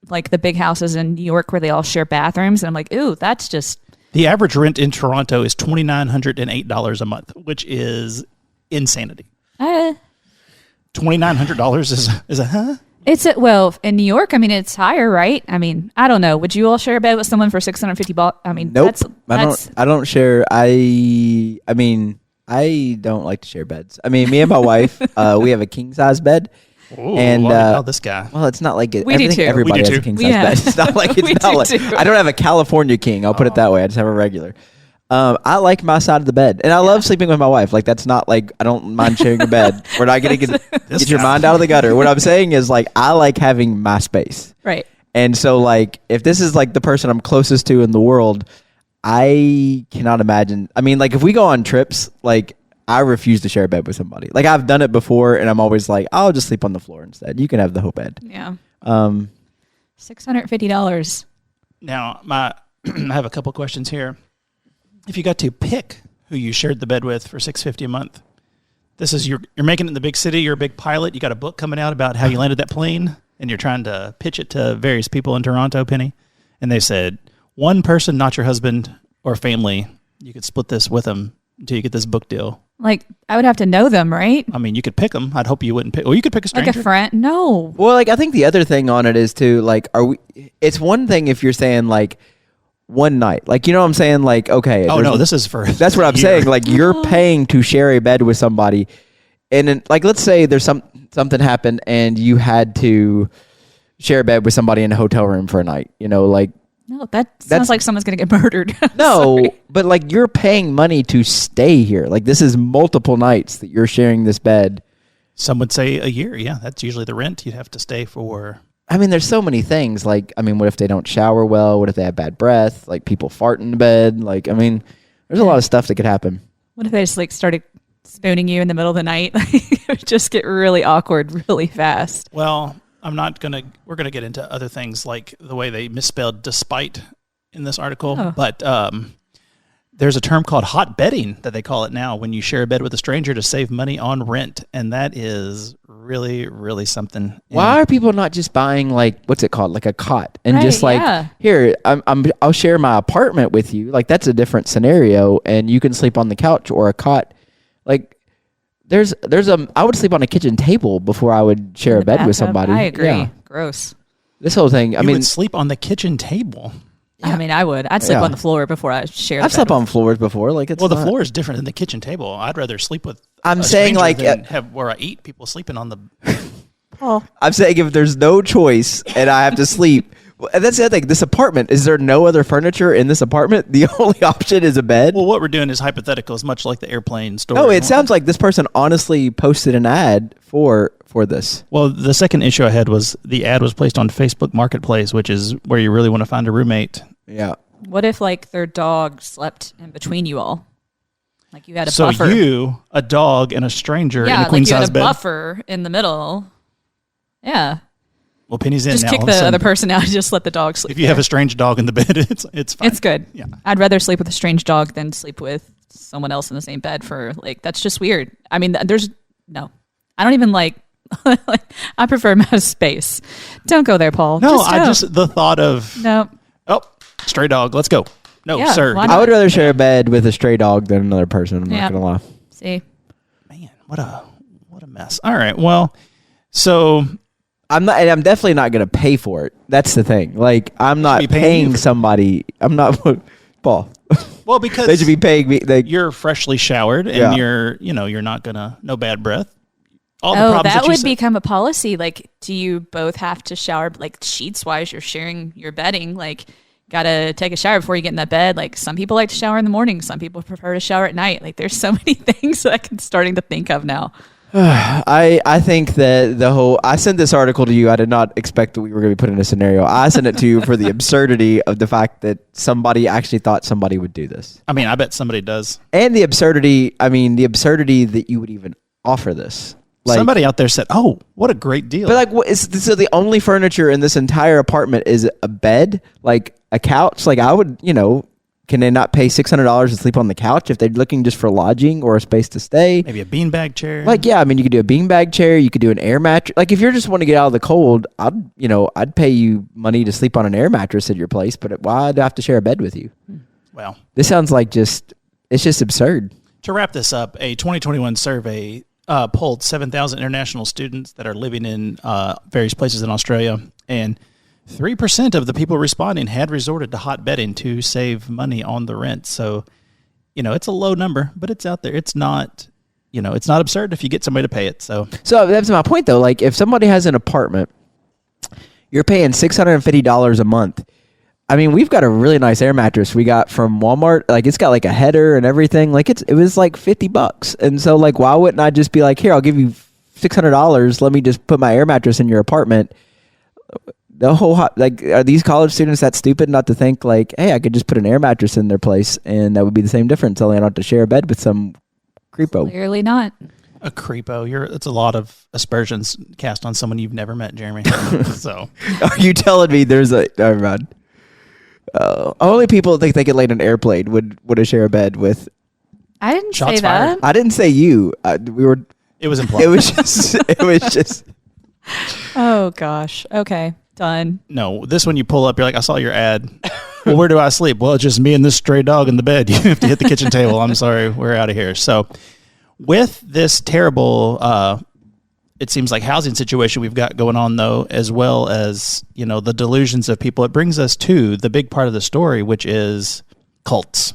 Speaker 3: like the big houses in New York where they all share bathrooms, and I'm like, ooh, that's just.
Speaker 2: The average rent in Toronto is $2,908 a month, which is insanity. $2,900 is a huh?
Speaker 3: Well, in New York, I mean, it's higher, right? I mean, I don't know. Would you all share a bed with someone for $650? I mean,
Speaker 4: nope. I don't share. I mean, I don't like to share beds. I mean, me and my wife, we have a king size bed.
Speaker 2: Ooh, and this guy.
Speaker 4: Well, it's not like it.
Speaker 3: We do too.
Speaker 4: Everybody has a king size bed. It's not like it's not like
Speaker 3: too.
Speaker 4: I don't have a California king. I'll put it that way. I just have a regular. I like my side of the bed, and I love sleeping with my wife. Like that's not like I don't mind sharing a bed. We're not gonna get your mind out of the gutter. What I'm saying is like I like having my space.
Speaker 3: Right.
Speaker 4: And so like if this is like the person I'm closest to in the world, I cannot imagine. I mean, like if we go on trips, like. I refuse to share a bed with somebody. Like I've done it before, and I'm always like, I'll just sleep on the floor instead. You can have the whole bed.
Speaker 3: Yeah. $650.
Speaker 2: Now, I have a couple questions here. If you got to pick who you shared the bed with for $650 a month, this is you're making it in the big city. You're a big pilot. You got a book coming out about how you landed that plane, and you're trying to pitch it to various people in Toronto, Penny. And they said one person, not your husband or family, you could split this with them until you get this book deal.
Speaker 3: Like, I would have to know them, right?
Speaker 2: I mean, you could pick them. I'd hope you wouldn't pick. Well, you could pick a stranger.
Speaker 3: Like a friend? No.
Speaker 4: Well, like, I think the other thing on it is, too, like, it's one thing if you're saying, like, one night. Like, you know what I'm saying? Like, okay.
Speaker 2: Oh, no, this is for
Speaker 4: That's what I'm saying. Like, you're paying to share a bed with somebody. And, then, like, let's say there's something happened and you had to share a bed with somebody in a hotel room for a night. You know, like.
Speaker 3: No, that sounds like someone's going to get murdered.
Speaker 4: No, but like you're paying money to stay here. Like this is multiple nights that you're sharing this bed.
Speaker 2: Some would say a year. Yeah, that's usually the rent you'd have to stay for.
Speaker 4: I mean, there's so many things. Like, I mean, what if they don't shower well? What if they have bad breath? Like people fart in the bed? Like, I mean, there's a lot of stuff that could happen.
Speaker 3: What if they just like started spooning you in the middle of the night? It would just get really awkward really fast.
Speaker 2: Well, we're going to get into other things like the way they misspelled despite in this article. Oh. But there's a term called hot bedding that they call it now when you share a bed with a stranger to save money on rent. And that is really, really something.
Speaker 4: Why are people not just buying like, what's it called? Like a cot and just like, here, I'll share my apartment with you. Like that's a different scenario and you can sleep on the couch or a cot. Like, I would sleep on a kitchen table before I would share a bed with somebody.
Speaker 3: I agree. Yeah. Gross.
Speaker 4: This whole thing.
Speaker 2: You would sleep on the kitchen table.
Speaker 3: Yeah. I mean, I would. I'd sleep on the floor before I share.
Speaker 4: I've slept on floors before. Like
Speaker 2: the floor is different than the kitchen table. I'd rather sleep with.
Speaker 4: I'm saying like
Speaker 2: than have where I eat. People sleeping on the.
Speaker 3: Oh.
Speaker 4: I'm saying if there's no choice and I have to sleep. And that's the other thing. This apartment, is there no other furniture in this apartment? The only option is a bed?
Speaker 2: Well, what we're doing is hypotheticals, much like the airplane story.
Speaker 4: No, it sounds like this person honestly posted an ad for this.
Speaker 2: Well, the second issue I had was the ad was placed on Facebook Marketplace, which is where you really want to find a roommate.
Speaker 4: Yeah.
Speaker 3: What if, like, their dog slept in between you all? Like, you had a buffer.
Speaker 2: So you, a dog, and a stranger in a queen-size bed.
Speaker 3: Yeah, like you had a buffer in the middle. Yeah.
Speaker 2: Well, Penny's in
Speaker 3: just
Speaker 2: now.
Speaker 3: Just kick the other person out and just let the dog sleep.
Speaker 2: If you have a strange dog in the bed, it's fine.
Speaker 3: It's good.
Speaker 2: Yeah.
Speaker 3: I'd rather sleep with a strange dog than sleep with someone else in the same bed for, like, that's just weird. I mean, I don't even like, I prefer my space. Don't go there, Paul.
Speaker 2: No, the thought of,
Speaker 3: no.
Speaker 2: Oh, stray dog, let's go. No,
Speaker 3: yeah,
Speaker 2: sir.
Speaker 4: I would rather share a bed with a stray dog than another person. I'm not going to lie.
Speaker 3: See?
Speaker 2: Man, what a mess. All right, well, so...
Speaker 4: I'm definitely not going to pay for it. That's the thing. Like, I'm not paying somebody. I'm not, Paul.
Speaker 2: Well, because
Speaker 4: they should be paying me.
Speaker 2: You're freshly showered and you're not going to, no bad breath. All the problems
Speaker 3: that would become a policy. Like, do you both have to shower, like sheets wise, you're sharing your bedding, like, got to take a shower before you get in that bed. Like, some people like to shower in the morning. Some people prefer to shower at night. Like, there's so many things that I'm starting to think of now.
Speaker 4: I think that I sent this article to you. I did not expect that we were going to be put in a scenario. I sent it to you for the absurdity of the fact that somebody actually thought somebody would do this.
Speaker 2: I mean, I bet somebody does.
Speaker 4: And the absurdity that you would even offer this. Like, somebody
Speaker 2: out there said, "Oh, what a great deal!"
Speaker 4: But like, so the only furniture in this entire apartment is a bed, like a couch. Like I would, can they not pay $600 to sleep on the couch if they're looking just for lodging or a space to stay?
Speaker 2: Maybe a beanbag chair.
Speaker 4: Like, yeah, I mean, you could do a beanbag chair. You could do an air mattress. Like, if you just want to get out of the cold, I'd pay you money to sleep on an air mattress at your place. But why do I have to share a bed with you?
Speaker 2: Well,
Speaker 4: this sounds like it's just absurd.
Speaker 2: To wrap this up, a 2021 survey polled 7,000 international students that are living in various places in Australia, and 3% of the people responding had resorted to hot bedding to save money on the rent. So, it's a low number, but it's out there. It's not, it's not absurd if you get somebody to pay it. So
Speaker 4: that's my point, though. Like, if somebody has an apartment, you're paying $650 a month. I mean, we've got a really nice air mattress we got from Walmart. Like, it's got like a header and everything. Like, it was like $50. And so, like, why wouldn't I just be like, here, I'll give you $600. Let me just put my air mattress in your apartment. The whole are these college students that stupid not to think like, hey, I could just put an air mattress in their place and that would be the same difference, only I don't have to share a bed with some creepo.
Speaker 3: Clearly not.
Speaker 2: A creepo. It's a lot of aspersions cast on someone you've never met, Jeremy. So,
Speaker 4: are you telling me there's only people that think they could lay in an airplane would share a bed with?
Speaker 3: I didn't
Speaker 2: Shots
Speaker 3: say that.
Speaker 2: fired.
Speaker 4: I didn't say you.
Speaker 2: It was implied.
Speaker 4: It was just.
Speaker 3: Oh gosh. Okay. Done.
Speaker 2: No, this one you pull up, you're like, I saw your ad. Well, where do I sleep? Well, it's just me and this stray dog in the bed. You have to hit the kitchen table. I'm sorry, we're out of here. So with this terrible, it seems like housing situation we've got going on, though, as well as, the delusions of people, it brings us to the big part of the story, which is cults.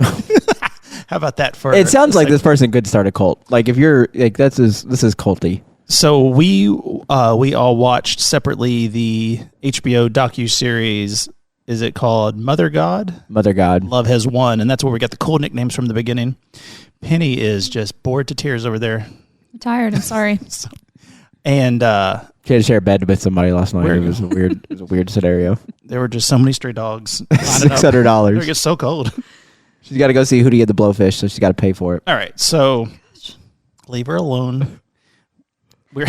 Speaker 2: How about that for
Speaker 4: It sounds like this person could start a cult. Like, if you're like, this is culty.
Speaker 2: So we all watched separately the HBO docuseries. Is it called Mother God?
Speaker 4: Mother God.
Speaker 2: Love Has Won, and that's where we got the cool nicknames from the beginning. Penny is just bored to tears over there.
Speaker 3: I'm tired. I'm sorry.
Speaker 2: And
Speaker 4: she had to share a bed with somebody last night. It was a weird scenario.
Speaker 2: There were just so many stray dogs.
Speaker 4: $600.
Speaker 2: It gets so cold.
Speaker 4: She's got to go see Hootie at the Blowfish, so she's got to pay for it.
Speaker 2: All right, so leave her alone. We're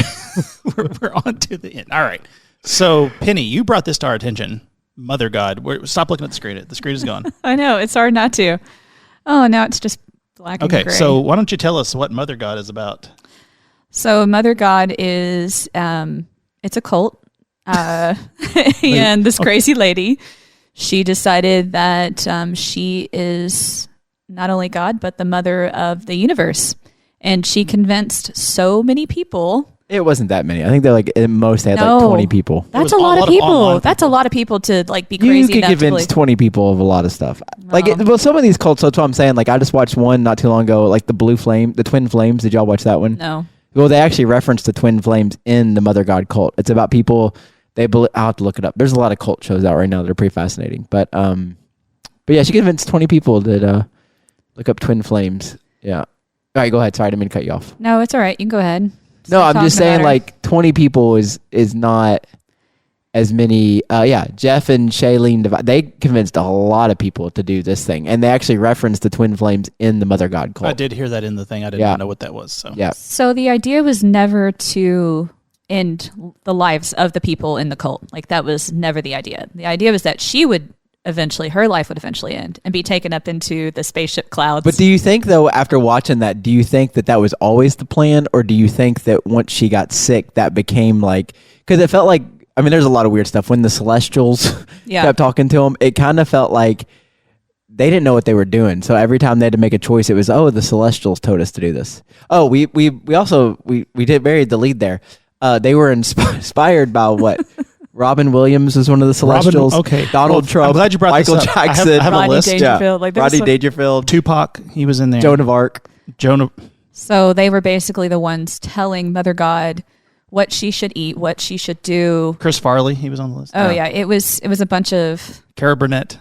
Speaker 2: on to the end. All right. So, Penny, you brought this to our attention. Mother God. Stop looking at the screen. The screen is gone.
Speaker 3: I know. It's hard not to. Oh, now it's just black and gray.
Speaker 2: Okay, so why don't you tell us what Mother God is about?
Speaker 3: So, Mother God is, it's a cult. And this crazy lady, she decided that she is not only God, but the mother of the universe. And she convinced so many people.
Speaker 4: It wasn't that many. I think they're like, at most, they had like 20 people.
Speaker 3: That's a lot of people. That's a lot of people to like be crazy.
Speaker 4: You could convince 20 people of a lot of stuff. Like, some of these cults, that's what I'm saying. Like, I just watched one not too long ago, like the Twin Flames. Did y'all watch that one?
Speaker 3: No.
Speaker 4: Well, they actually referenced the Twin Flames in the Mother God cult. It's about people, I'll have to look it up. There's a lot of cult shows out right now that are pretty fascinating. But yeah, she convinced 20 people to look up Twin Flames. Yeah. All right, go ahead. Sorry, I didn't mean to cut you off.
Speaker 3: No, it's all right. You can go ahead.
Speaker 4: No, I'm just saying, like, 20 people is not as many. Jeff and Shailene, they convinced a lot of people to do this thing. And they actually referenced the Twin Flames in the Mother God cult.
Speaker 2: I did hear that in the thing. I didn't know what that was. So.
Speaker 4: Yeah.
Speaker 3: So the idea was never to end the lives of the people in the cult. Like, that was never the idea. The idea was that her life would eventually end and be taken up into the spaceship clouds.
Speaker 4: But do you think, though, after watching that, do you think that was always the plan? Or do you think that once she got sick, that became like, because it felt like, I mean, there's a lot of weird stuff. When the Celestials kept talking to him, it kind of felt like they didn't know what they were doing. So every time they had to make a choice, it was, the Celestials told us to do this. Oh, we buried the lead there. They were inspired by what? Robin Williams was one of the Celestials. Donald Trump.
Speaker 2: I'm glad you brought
Speaker 4: Michael
Speaker 2: this up.
Speaker 4: Jackson.
Speaker 2: I have a list.
Speaker 3: Dangerfield.
Speaker 4: Yeah. Rodney Dangerfield.
Speaker 2: Tupac, he was in there.
Speaker 4: Joan of Arc.
Speaker 3: So they were basically the ones telling Mother God what she should eat, what she should do.
Speaker 2: Chris Farley, he was on the list.
Speaker 3: Oh yeah, it was a bunch of
Speaker 2: Cara Burnett.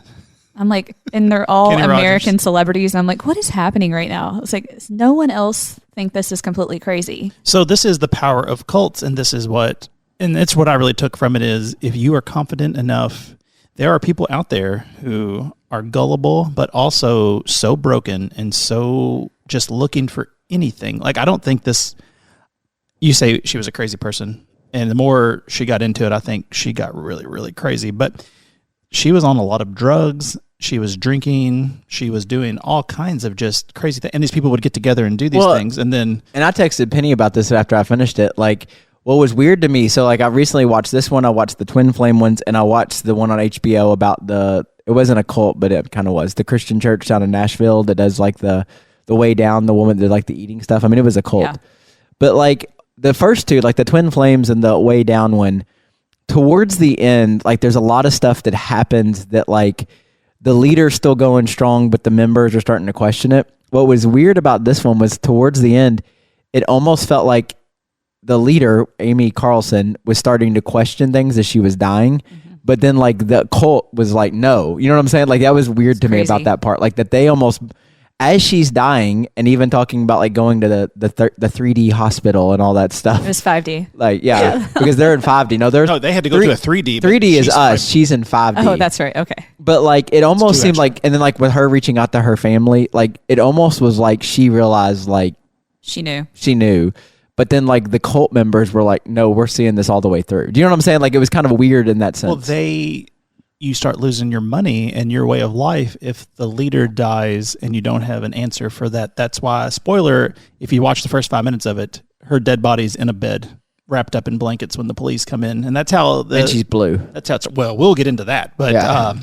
Speaker 3: I'm like, and they're all
Speaker 2: Kenny
Speaker 3: American
Speaker 2: Rogers.
Speaker 3: celebrities. I'm like, what is happening right now? It's like, does no one else think this is completely crazy?
Speaker 2: So this is the power of cults, and this is what, and it's what I really took from it is if you are confident enough, there are people out there who are gullible, but also so broken and so just looking for anything. Like, I don't think this, you say she was a crazy person, and the more she got into it, I think she got really, really crazy, but she was on a lot of drugs. She was drinking. She was doing all kinds of just crazy things. And these people would get together and do these things. And then,
Speaker 4: and I texted Penny about this after I finished it. Like, what was weird to me, so like I recently watched this one, I watched the Twin Flame ones, and I watched the one on HBO about it wasn't a cult, but it kind of was, the Christian church down in Nashville that does like the Way Down, the woman that like the eating stuff. I mean, it was a cult.
Speaker 3: Yeah.
Speaker 4: But like the first two, like the Twin Flames and the Way Down one, towards the end, like there's a lot of stuff that happens that like the leader's still going strong, but the members are starting to question it. What was weird about this one was towards the end, it almost felt like the leader, Amy Carlson, was starting to question things as she was dying. Mm-hmm. But then like the cult was like, no, you know what I'm saying? Like that was weird to me about that part. Like that they almost, as she's dying and even talking about like going to the 3D hospital and all that stuff.
Speaker 3: It was 5D.
Speaker 4: Like, yeah. Because they're in 5D. No,
Speaker 2: they had to go to a 3D.
Speaker 4: 3D is us. She's in 5D.
Speaker 3: Oh, that's right. Okay.
Speaker 4: But like it almost seemed
Speaker 2: extra.
Speaker 4: like, and then like with her reaching out to her family, like it almost was like she realized like
Speaker 3: She
Speaker 4: knew. But then like the cult members were like, no, we're seeing this all the way through. Do you know what I'm saying? Like it was kind of weird in that sense.
Speaker 2: Well, you start losing your money and your way of life if the leader dies and you don't have an answer for that. That's why, spoiler, if you watch the first 5 minutes of it, her dead body's in a bed wrapped up in blankets when the police come in. And that's how
Speaker 4: and she's blue.
Speaker 2: That's how well, we'll get into that. But
Speaker 4: Yeah.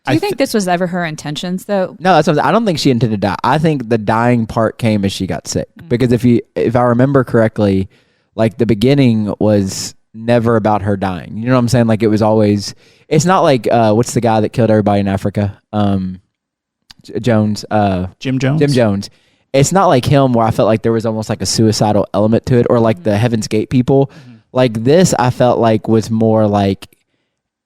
Speaker 3: Do you think this was ever her intentions, though?
Speaker 4: No, that's what I don't think she intended to die. I think the dying part came as she got sick. Because if I remember correctly, like the beginning was never about her dying. You know what I'm saying? Like it was always. It's not like what's the guy that killed everybody in Africa? Jones.
Speaker 2: Jim Jones.
Speaker 4: Jim Jones. It's not like him where I felt like there was almost like a suicidal element to it, or like the Heaven's Gate people. Mm-hmm. Like this, I felt like was more like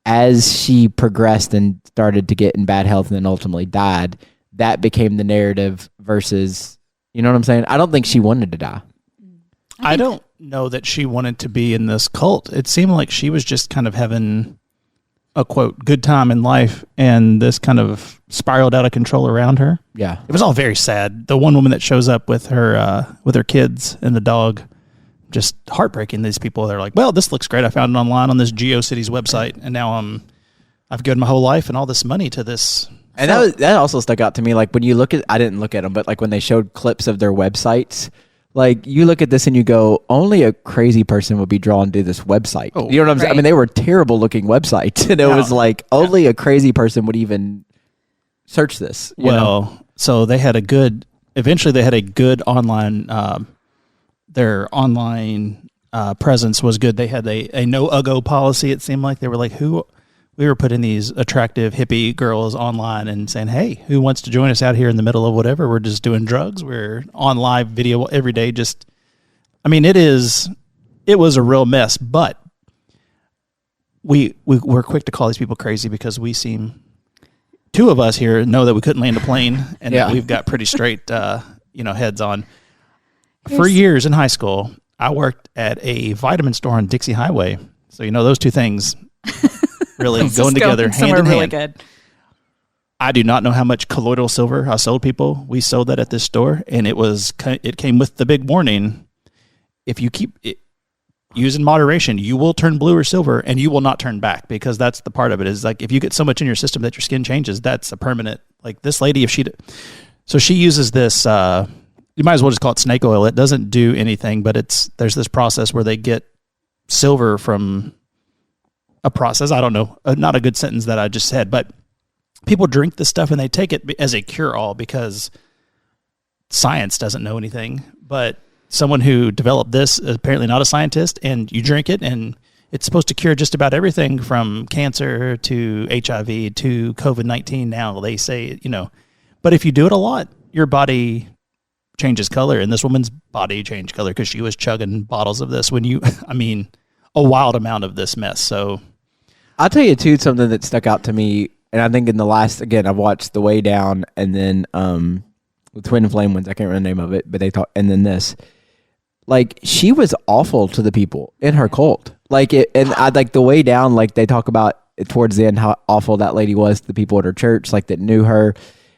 Speaker 4: as she progressed and started to get in bad health and then ultimately died, that became the narrative versus, you know what I'm saying? I don't think she wanted to die.
Speaker 2: I don't know that she wanted to be in this cult. It seemed like she was just kind of having a quote good time in life, and this kind of spiraled out of control around her.
Speaker 4: Yeah.
Speaker 2: It was all very sad. The one woman that shows up with her kids and the dog, just heartbreaking. These people, they're like, well, this looks great. I found it online on this GeoCities website, and now I've given my whole life and all this money to this.
Speaker 4: And that also stuck out to me. Like when you look at, I didn't look at them, but like when they showed clips of their websites, like you look at this and you go, only a crazy person would be drawn to this website. You know what I'm saying? I mean, they were terrible looking websites, and it was like only a crazy person would even search this. You know?
Speaker 2: So eventually they had a good online, their online presence was good. They had a no uggo policy. It seemed like they were like, we were putting these attractive hippie girls online and saying, hey, who wants to join us out here in the middle of whatever? We're just doing drugs. We're on live video every day. It was a real mess, but we're quick to call these people crazy because two of us here know that we couldn't land a plane and that we've got pretty straight, heads on. For years in high school, I worked at a vitamin store on Dixie Highway. So, those two things really going together hand in hand.
Speaker 3: Good.
Speaker 2: I do not know how much colloidal silver I sold people. We sold that at this store, and it came with the big warning: if you keep it using moderation, you will turn blue or silver, and you will not turn back, because that's the part of it. Is like if you get so much in your system that your skin changes, that's a permanent. Like this lady, so she uses this. You might as well just call it snake oil. It doesn't do anything, but there's this process where they get silver from a process. I don't know, not a good sentence that I just said, but people drink this stuff and they take it as a cure-all because science doesn't know anything. But someone who developed this is apparently not a scientist, and you drink it and it's supposed to cure just about everything from cancer to HIV to COVID-19 now, they say, But if you do it a lot, your body changes color, and this woman's body changed color because she was chugging bottles of this a wild amount of this mess. So
Speaker 4: I'll tell you too, something that stuck out to me and I think in the last, again, I've watched The Way Down and then the Twin Flame ones. I can't remember the name of it, but they talk, and then this. Like, she was awful to the people in her cult. Like, and I like The Way Down. Like, they talk about it towards the end how awful that lady was to the people at her church, like that knew her.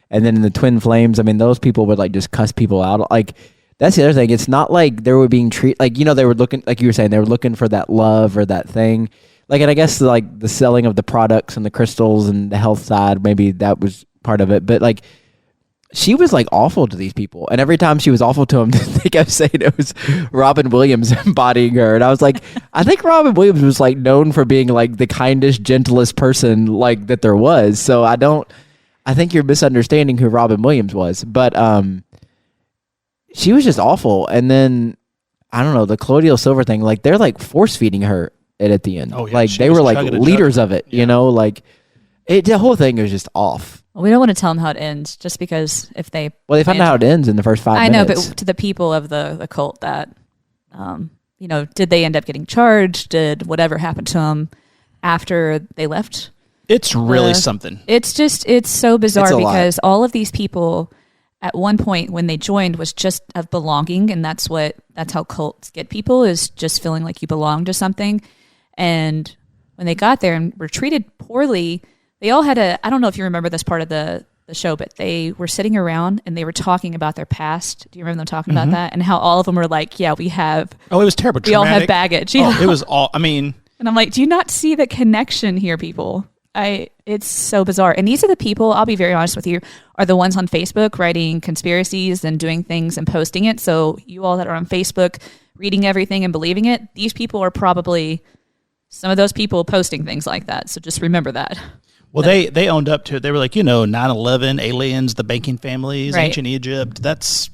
Speaker 4: And then in the Twin Flames, I mean, those people would like just cuss people out. Like, that's the other thing. It's not like they were being treated like, you know, they were looking, like you were saying, they were looking for that love or that thing. Like, and I guess like the selling of the products and the crystals and the health side, maybe that was part of it. But like, she was like awful to these people. And every time she was awful to them, they kept saying it was Robin Williams embodying her. And I was like, I think Robin Williams was like known for being like the kindest, gentlest person like that there was. So I think you're misunderstanding who Robin Williams was. But she was just awful. And then, I don't know, the colloidal silver thing, like they're like force feeding her at the end.
Speaker 2: Oh, yeah.
Speaker 4: Like
Speaker 2: She
Speaker 4: they
Speaker 2: was
Speaker 4: were like
Speaker 2: chugging a
Speaker 4: leaders
Speaker 2: jug.
Speaker 4: of it,
Speaker 2: Yeah.
Speaker 4: you know, like the whole thing was just off.
Speaker 3: Well, we don't want to tell them how it ends, just because if they
Speaker 4: Well, they found out how it ends in the first 5
Speaker 3: I
Speaker 4: minutes.
Speaker 3: know, but to the people of the cult that, you know, did they end up getting charged? Did whatever happened to them after they left?
Speaker 2: It's really
Speaker 3: Uh,
Speaker 2: something.
Speaker 3: It's so bizarre
Speaker 4: It's a lot.
Speaker 3: because all of these people at one point when they joined was just of belonging, and that's how cults get people, is just feeling like you belong to something. And when they got there and were treated poorly, they all had I don't know if you remember this part of the show, but they were sitting around and they were talking about their past. Do you remember them talking about that? And how all of them were like, yeah, we
Speaker 2: Oh, it was terrible.
Speaker 3: all have
Speaker 2: Traumatic.
Speaker 3: baggage.
Speaker 2: Oh, it was all, I mean,
Speaker 3: And I'm like, do you not see the connection here, people? It's so bizarre. And these are the people, I'll be very honest with you, are the ones on Facebook writing conspiracies and doing things and posting it. So you all that are on Facebook reading everything and believing it, these people are probably some of those people posting things like that. So just remember that.
Speaker 2: well, they owned up to it. They were like, 9/11, aliens, the banking families,
Speaker 3: Right.
Speaker 2: ancient Egypt. That's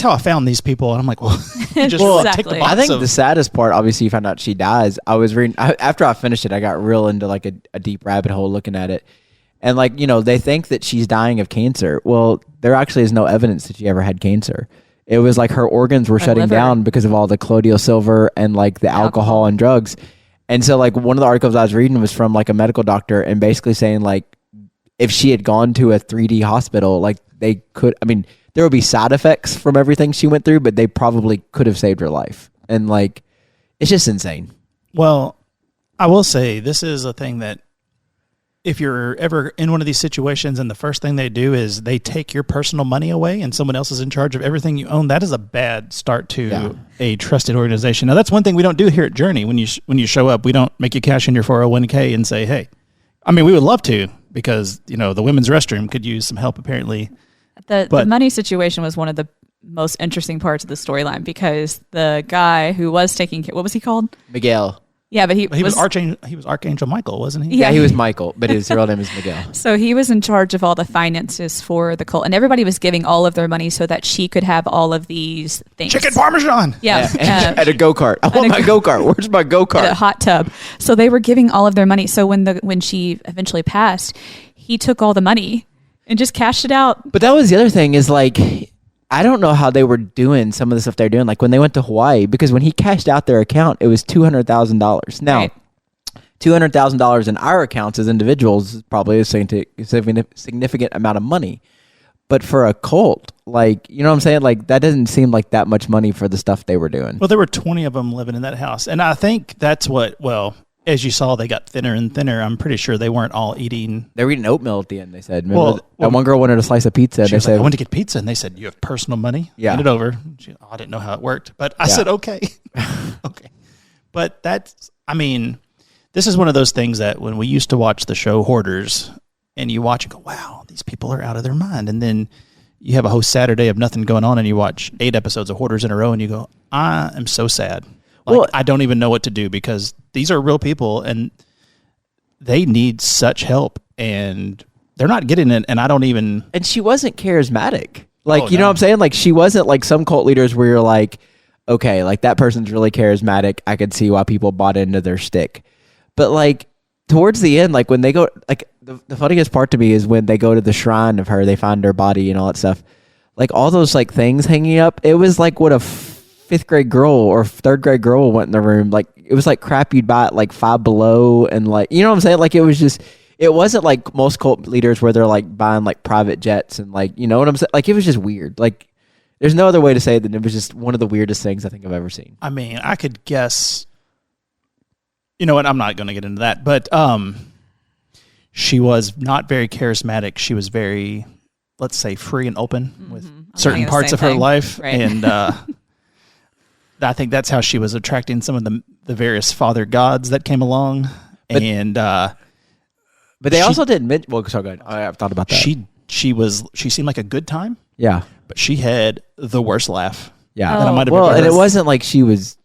Speaker 2: how I found these people. And I'm like, well, you just
Speaker 3: Well,
Speaker 2: tick the
Speaker 3: exactly.
Speaker 2: box
Speaker 4: I think
Speaker 2: of-
Speaker 4: the saddest part, obviously, you found out she dies. I was reading after I finished it. I got real into like a deep rabbit hole looking at it, and like they think that she's dying of cancer. Well, there actually is no evidence that she ever had cancer. It was like her organs were shutting
Speaker 3: liver.
Speaker 4: down because of all the colloidal silver and like the alcohol and drugs. And so like one of the articles I was reading was from like a medical doctor and basically saying like if she had gone to a 3D hospital, like they could. I mean, there would be side effects from everything she went through, but they probably could have saved her life. And like, it's just insane.
Speaker 2: Well, I will say this is a thing that if you're ever in one of these situations and the first thing they do is they take your personal money away and someone else is in charge of everything you own, that is a bad start to a trusted organization. Now, that's one thing we don't do here at Journey. When you show up, we don't make you cash in your 401k and say, hey, I mean, we would love to because, the women's restroom could use some help apparently.
Speaker 3: The money situation was one of the most interesting parts of the storyline because the guy who was taking care, what was he called?
Speaker 4: Miguel.
Speaker 3: Yeah, but he
Speaker 2: was Archangel Michael, wasn't he?
Speaker 3: Yeah,
Speaker 4: Yeah, he was Michael, but his real name is Miguel.
Speaker 3: So he was in charge of all the finances for the cult, and everybody was giving all of their money so that she could have all of these things.
Speaker 2: Chicken Parmesan.
Speaker 3: Yeah,
Speaker 4: At a go-kart. I want my go-kart. Where's my
Speaker 3: a
Speaker 4: go-kart?
Speaker 3: hot tub. So they were giving all of their money. So when she eventually passed, he took all the money and just cashed it out.
Speaker 4: But that was the other thing is like, I don't know how they were doing some of the stuff they're doing. Like when they went to Hawaii, because when he cashed out their account, it was $200,000. Now,
Speaker 3: Right.
Speaker 4: $200,000 in our accounts as individuals is probably a significant amount of money. But for a cult, like, you know what I'm saying? Like, that doesn't seem like that much money for the stuff they were doing.
Speaker 2: Well, there were 20 of them living in that house. And I think that's as you saw, they got thinner and thinner. I'm pretty sure they weren't all eating.
Speaker 4: They were eating oatmeal at the end, they said. Remember
Speaker 2: Well,
Speaker 4: that one girl wanted a slice of pizza. And
Speaker 2: She
Speaker 4: they
Speaker 2: was like,
Speaker 4: said,
Speaker 2: I went to get pizza. And they said, you have personal money?
Speaker 4: Yeah.
Speaker 2: Hand it over. I didn't know how it worked. But I said, okay. Okay. But this is one of those things that when we used to watch the show Hoarders, and you watch and go, wow, these people are out of their mind. And then you have a whole Saturday of nothing going on, and you watch 8 episodes of Hoarders in a row, and you go, I am so sad.
Speaker 4: Well-
Speaker 2: I don't even know what to do because these are real people, and they need such help, and they're not getting it, and I don't even...
Speaker 4: and she wasn't charismatic. Like,
Speaker 2: Oh,
Speaker 4: you know
Speaker 2: no.
Speaker 4: what I'm saying? Like, she wasn't like some cult leaders where you're like, okay, like that person's really charismatic. I could see why people bought into their stick. But like towards the end, like when they go, like the funniest part to me is when they go to the shrine of her, they find her body and all that stuff. Like all those like things hanging up. It was like what a 5th grade girl or 3rd grade girl went in the room. Like it was like crap you'd buy at like Five Below and like, you know what I'm saying? Like it was it wasn't like most cult leaders where they're like buying like private jets and like, you know what I'm saying? Like it was just weird. Like there's no other way to say it than it was just one of the weirdest things I think I've ever seen.
Speaker 2: I mean, I could guess. You know what? I'm not going to get into that, but she was not very charismatic. She was very, let's say, free and open with certain parts of her life, right. And I think that's how she was attracting some of the various father gods that came along. But they also didn't mention. Well, sorry, go ahead. I've thought about that. She seemed like a good time.
Speaker 4: Yeah,
Speaker 2: but she had the worst laugh.
Speaker 4: Yeah,
Speaker 2: that I might have
Speaker 4: well, and it wasn't like she was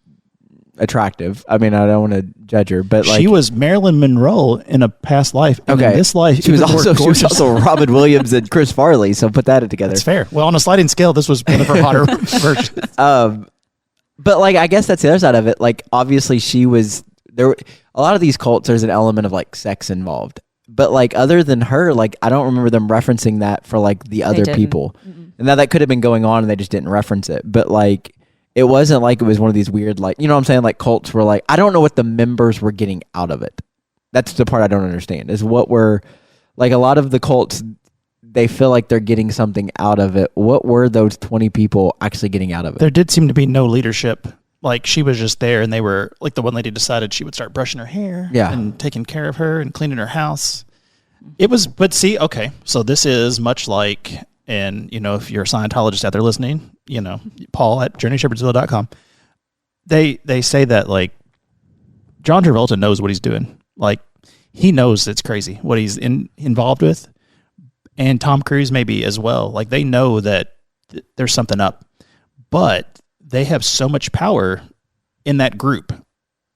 Speaker 4: attractive. I mean, I don't want to judge her, but like
Speaker 2: she was Marilyn Monroe in a past life. And in this life,
Speaker 4: she was also Robin Williams and Chris Farley. So put that together.
Speaker 2: That's fair. Well, on a sliding scale, this was one of her hotter versions.
Speaker 4: But like, I guess that's the other side of it. Like, obviously, she was there. A lot of these cults, there's an element of like sex involved. But like, other than her, like, I don't remember them referencing that for like the other people. Mm-mm. And now that could have been going on, and they just didn't reference it. But like, it wasn't like it was one of these weird, like, you know what I'm saying? Like cults were like, I don't know what the members were getting out of it. That's the part I don't understand. Is what were like a lot of the cults. They feel like they're getting something out of it. What were those 20 people actually getting out of it?
Speaker 2: There did seem to be no leadership. Like she was just there, and they were like the one lady decided she would start brushing her hair, and taking care of her and cleaning her house. It was, but see, okay, so this is much like, and you know, if you're a Scientologist out there listening, you know, Paul at JourneyShepherdsville.com, they say that like John Travolta knows what he's doing. Like he knows it's crazy what he's involved with. And Tom Cruise maybe as well. Like they know that there's something up, but they have so much power in that group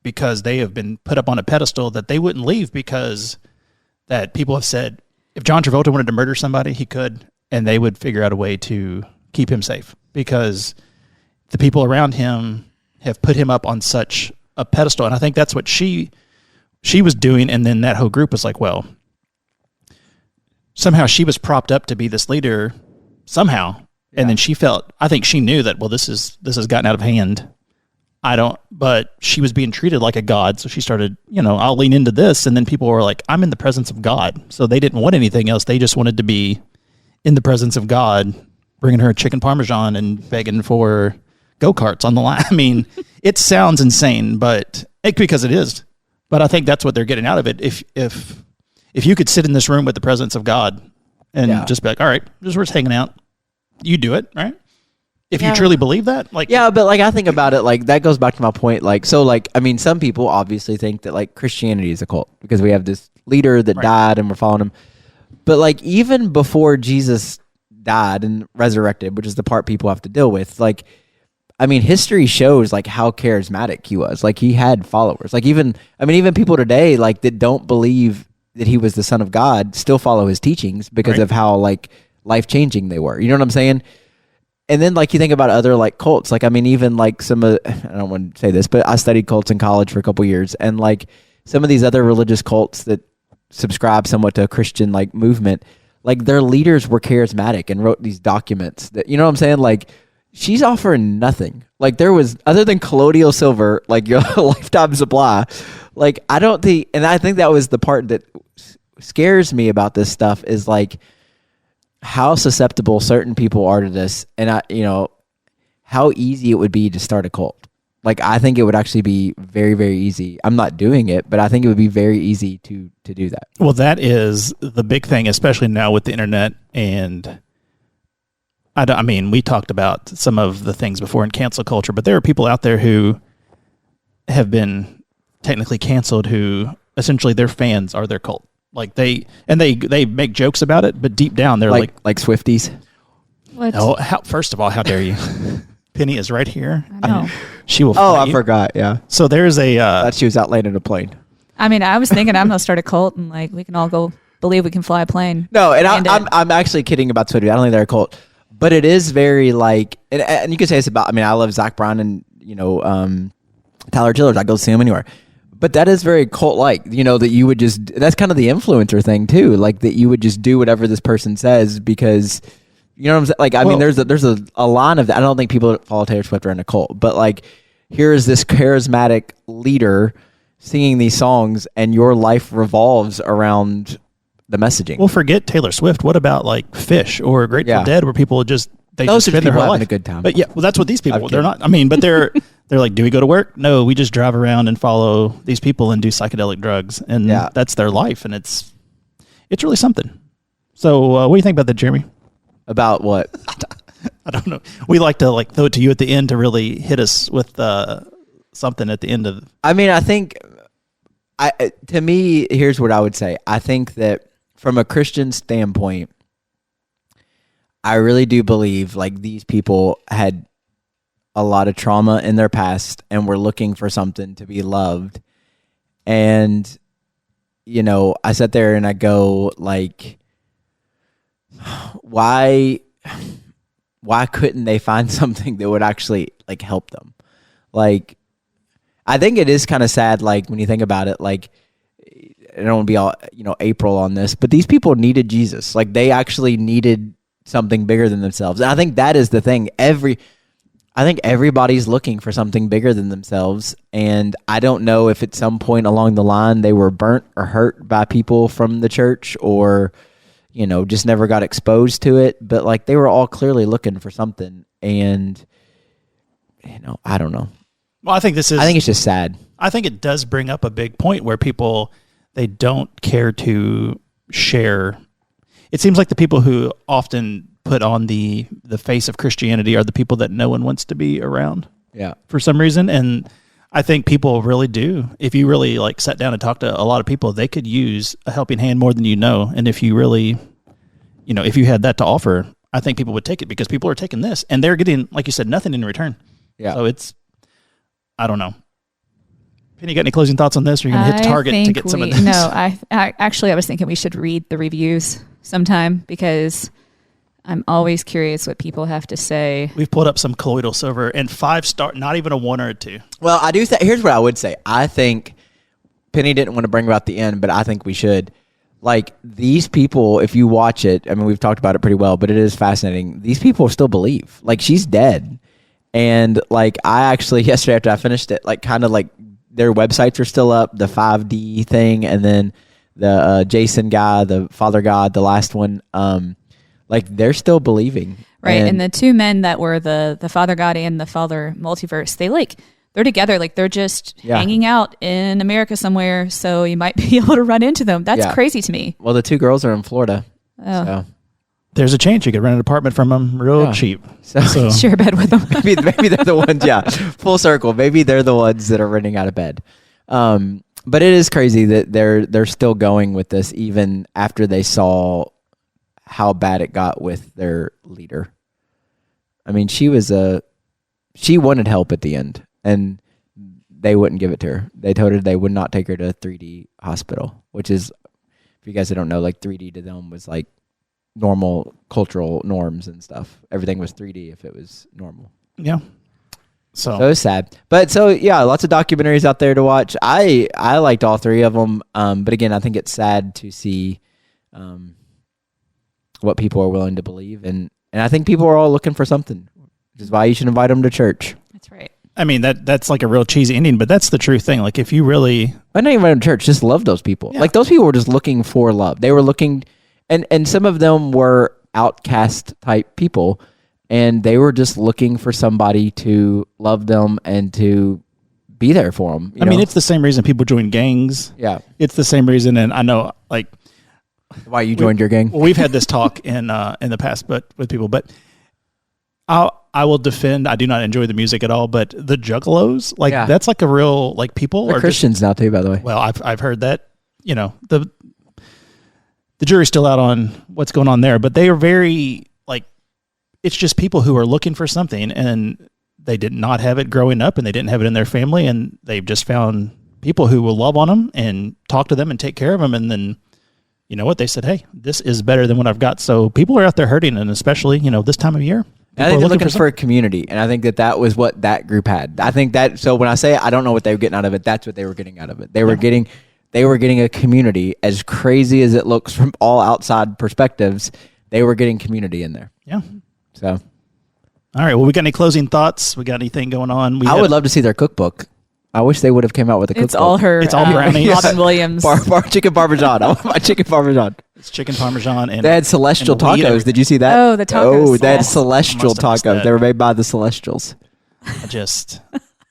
Speaker 2: because they have been put up on a pedestal that they wouldn't leave, because that people have said if John Travolta wanted to murder somebody, he could, and they would figure out a way to keep him safe because the people around him have put him up on such a pedestal. And I think that's what she was doing. And then that whole group was like, well, somehow she was propped up to be this leader somehow. And then I think she knew that, well, this has gotten out of hand. But she was being treated like a god. So she started, you know, I'll lean into this. And then people were like, I'm in the presence of God. So they didn't want anything else. They just wanted to be in the presence of God, bringing her chicken parmesan and begging for go-karts on the line. I mean, it sounds insane, because it is. But I think that's what they're getting out of it. If you could sit in this room with the presence of God and just be like, all right, we're just hanging out, you do it, right? If you truly believe that, like,
Speaker 4: but like I think about it, like that goes back to my point. Like, so like, I mean, some people obviously think that like Christianity is a cult because we have this leader that died and we're following him. But like, even before Jesus died and resurrected, which is the part people have to deal with, like, I mean, history shows like how charismatic he was. Like he had followers. Like even people today, like that don't believe that he was the Son of God, still follow his teachings because of how like life-changing they were. You know what I'm saying? And then like you think about other like cults, like I mean even like some of, I don't want to say this, but I studied cults in college for a couple years, and like some of these other religious cults that subscribe somewhat to a Christian like movement, like their leaders were charismatic and wrote these documents that, you know what I'm saying? Like she's offering nothing. Like there was, other than colloidal silver, like your lifetime supply, like I don't think, and I think that was the part that scares me about this stuff is like how susceptible certain people are to this, and how easy it would be to start a cult. Like I think it would actually be very, very easy. I'm not doing it, but I think it would be very easy to do that.
Speaker 2: Well, that is the big thing, especially now with the internet. And I mean, we talked about some of the things before in cancel culture, but there are people out there who have been technically canceled who essentially their fans are their cult. Like they make jokes about it, but deep down they're like
Speaker 4: Swifties.
Speaker 3: What?
Speaker 2: Oh, first of all, how dare you? Penny is right here.
Speaker 3: I know.
Speaker 2: She will.
Speaker 4: Oh, I forgot. Yeah.
Speaker 2: So there's a.
Speaker 4: That she was out landing a plane.
Speaker 3: I mean, I was thinking I'm gonna start a cult and like we can all go believe we can fly a plane.
Speaker 4: No, and I'm actually kidding about Swifties. I don't think they're a cult, but it is very like, and you can say it's about. I mean, I love Zach Bryan and Tyler Childers. I go see him anywhere. But that is very cult-like, that you would just, that's kind of the influencer thing too, like that you would just do whatever this person says because, you know what I'm saying? Like, I mean, there's a line of that. I don't think people that follow Taylor Swift are in a cult, but like, here is this charismatic leader singing these songs and your life revolves around the messaging.
Speaker 2: Well, forget Taylor Swift. What about like Fish or Grateful Dead, where people those just spend their whole life
Speaker 4: having a good time.
Speaker 2: But yeah, well, that's what these people. They're not. I mean, but they're like, do we go to work? No, we just drive around and follow these people and do psychedelic drugs, and that's their life, and it's really something. So, what do you think about that, Jeremy?
Speaker 4: About what?
Speaker 2: I don't know. We like to like throw it to you at the end to really hit us with something at the end of.
Speaker 4: I mean, I think, to me, here's what I would say. I think that from a Christian standpoint, I really do believe like these people had a lot of trauma in their past and were looking for something to be loved. And, you know, I sat there and I go like, why couldn't they find something that would actually like help them? Like, I think it is kind of sad, like when you think about it, like, I don't want to be all, April on this, but these people needed Jesus. Like they actually needed something bigger than themselves. And I think that is the thing. I think everybody's looking for something bigger than themselves. And I don't know if at some point along the line they were burnt or hurt by people from the church or, just never got exposed to it. But like they were all clearly looking for something. And, I don't know.
Speaker 2: Well, I think it's
Speaker 4: just sad.
Speaker 2: I think it does bring up a big point where people, they don't care to share. It seems like the people who often put on the face of Christianity are the people that no one wants to be around.
Speaker 4: Yeah.
Speaker 2: For some reason. And I think people really do. If you really like sat down and talked to a lot of people, they could use a helping hand more than you know. And if you really, if you had that to offer, I think people would take it because people are taking this and they're getting, like you said, nothing in return.
Speaker 4: Yeah.
Speaker 2: So I don't know. Penny, got any closing thoughts on this? Or are you going to hit Target to get some of this?
Speaker 3: No, I was thinking we should read the reviews sometime because I'm always curious what people have to say.
Speaker 2: We've pulled up some colloidal silver and 5-star, not even a 1 or a 2.
Speaker 4: Well, I do think, here's what I would say. I think Penny didn't want to bring about the end, but I think we should. Like these people, if you watch it, I mean, we've talked about it pretty well, but it is fascinating. These people still believe. Like she's dead. And like I actually, yesterday after I finished it, like kind of like their websites are still up, the 5D thing, and then the Jason guy, the Father God, the last one, like they're still believing.
Speaker 3: Right. And the two men that were the Father God and the Father Multiverse, they're together. Like they're just hanging out in America somewhere. So you might be able to run into them. That's crazy to me.
Speaker 4: Well, the two girls are in Florida.
Speaker 3: Oh.
Speaker 4: So.
Speaker 2: There's a chance you could rent an apartment from them real cheap.
Speaker 4: So
Speaker 3: share a bed with them.
Speaker 4: maybe they're the ones, full circle. Maybe they're the ones that are renting out of bed. But it is crazy that they're still going with this even after they saw how bad it got with their leader. I mean, she wanted help at the end, and they wouldn't give it to her. They told her they would not take her to 3D hospital, which is, if you guys don't know, like 3D to them was like normal cultural norms and stuff. Everything was 3D if it was normal.
Speaker 2: Yeah.
Speaker 4: So it was sad. But lots of documentaries out there to watch. I liked all three of them. But again, I think it's sad to see what people are willing to believe. And I think people are all looking for something, which is why you should invite them to church.
Speaker 3: That's right.
Speaker 2: I mean, that's like a real cheesy ending, but that's the true thing. Like if you really...
Speaker 4: I don't even invite them to church. Just love those people.
Speaker 2: Yeah.
Speaker 4: Like those people were just looking for love. They were looking... And some of them were outcast type people, and they were just looking for somebody to love them and to be there for them.
Speaker 2: I mean, it's the same reason people join gangs.
Speaker 4: Yeah.
Speaker 2: It's the same reason, and I know, like...
Speaker 4: Why you joined your gang?
Speaker 2: Well, we've had this talk in the past but with people, but I will defend, I do not enjoy the music at all, but the Juggalos, like, that's like a real, like, people
Speaker 4: They're
Speaker 2: are
Speaker 4: Christians now, too, by the way.
Speaker 2: Well, I've heard that, the jury's still out on what's going on there, but they are very, like, it's just people who are looking for something, and they did not have it growing up, and they didn't have it in their family, and they've just found people who will love on them and talk to them and take care of them, and then, you know what, they said, hey, this is better than what I've got. So people are out there hurting, and especially, this time of year.
Speaker 4: I think they're looking for a community, and I think that was what that group had. I think that, so when I say I don't know what they were getting out of it, that's what they were getting out of it. They were getting a community. As crazy as it looks from all outside perspectives, they were getting community in there.
Speaker 2: Yeah.
Speaker 4: So.
Speaker 2: All right. Well, we got any closing thoughts? We got anything going on?
Speaker 4: I would love to see their cookbook. I wish they would have came out with a cookbook.
Speaker 3: It's all her.
Speaker 2: It's all brownies.
Speaker 3: Robin Williams.
Speaker 4: Chicken parmesan. I want my chicken parmesan.
Speaker 2: It's chicken parmesan and
Speaker 4: They had celestial
Speaker 2: and weed
Speaker 4: tacos. Did you see that?
Speaker 3: Oh, the tacos.
Speaker 4: Oh, they had
Speaker 3: Yes.
Speaker 4: celestial
Speaker 2: Must have missed
Speaker 4: tacos.
Speaker 2: that.
Speaker 4: They were made by the celestials.
Speaker 2: I just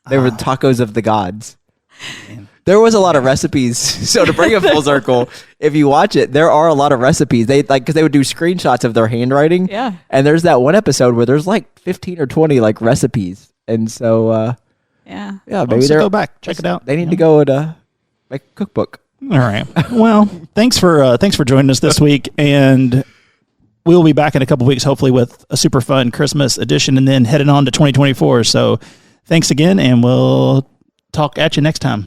Speaker 4: They were tacos of the gods. There was a lot of recipes. So to bring it full circle, if you watch it, there are a lot of recipes. They because they would do screenshots of their handwriting.
Speaker 3: Yeah.
Speaker 4: And there's that one episode where there's like 15 or 20 like recipes. And so
Speaker 3: Yeah.
Speaker 4: yeah, maybe
Speaker 2: so
Speaker 4: they're
Speaker 2: go back, check it out.
Speaker 4: They need to go and make a cookbook.
Speaker 2: All right. Well, thanks for joining us this week, and we'll be back in a couple weeks, hopefully with a super fun Christmas edition, and then heading on to 2024. So, thanks again, and we'll talk at you next time.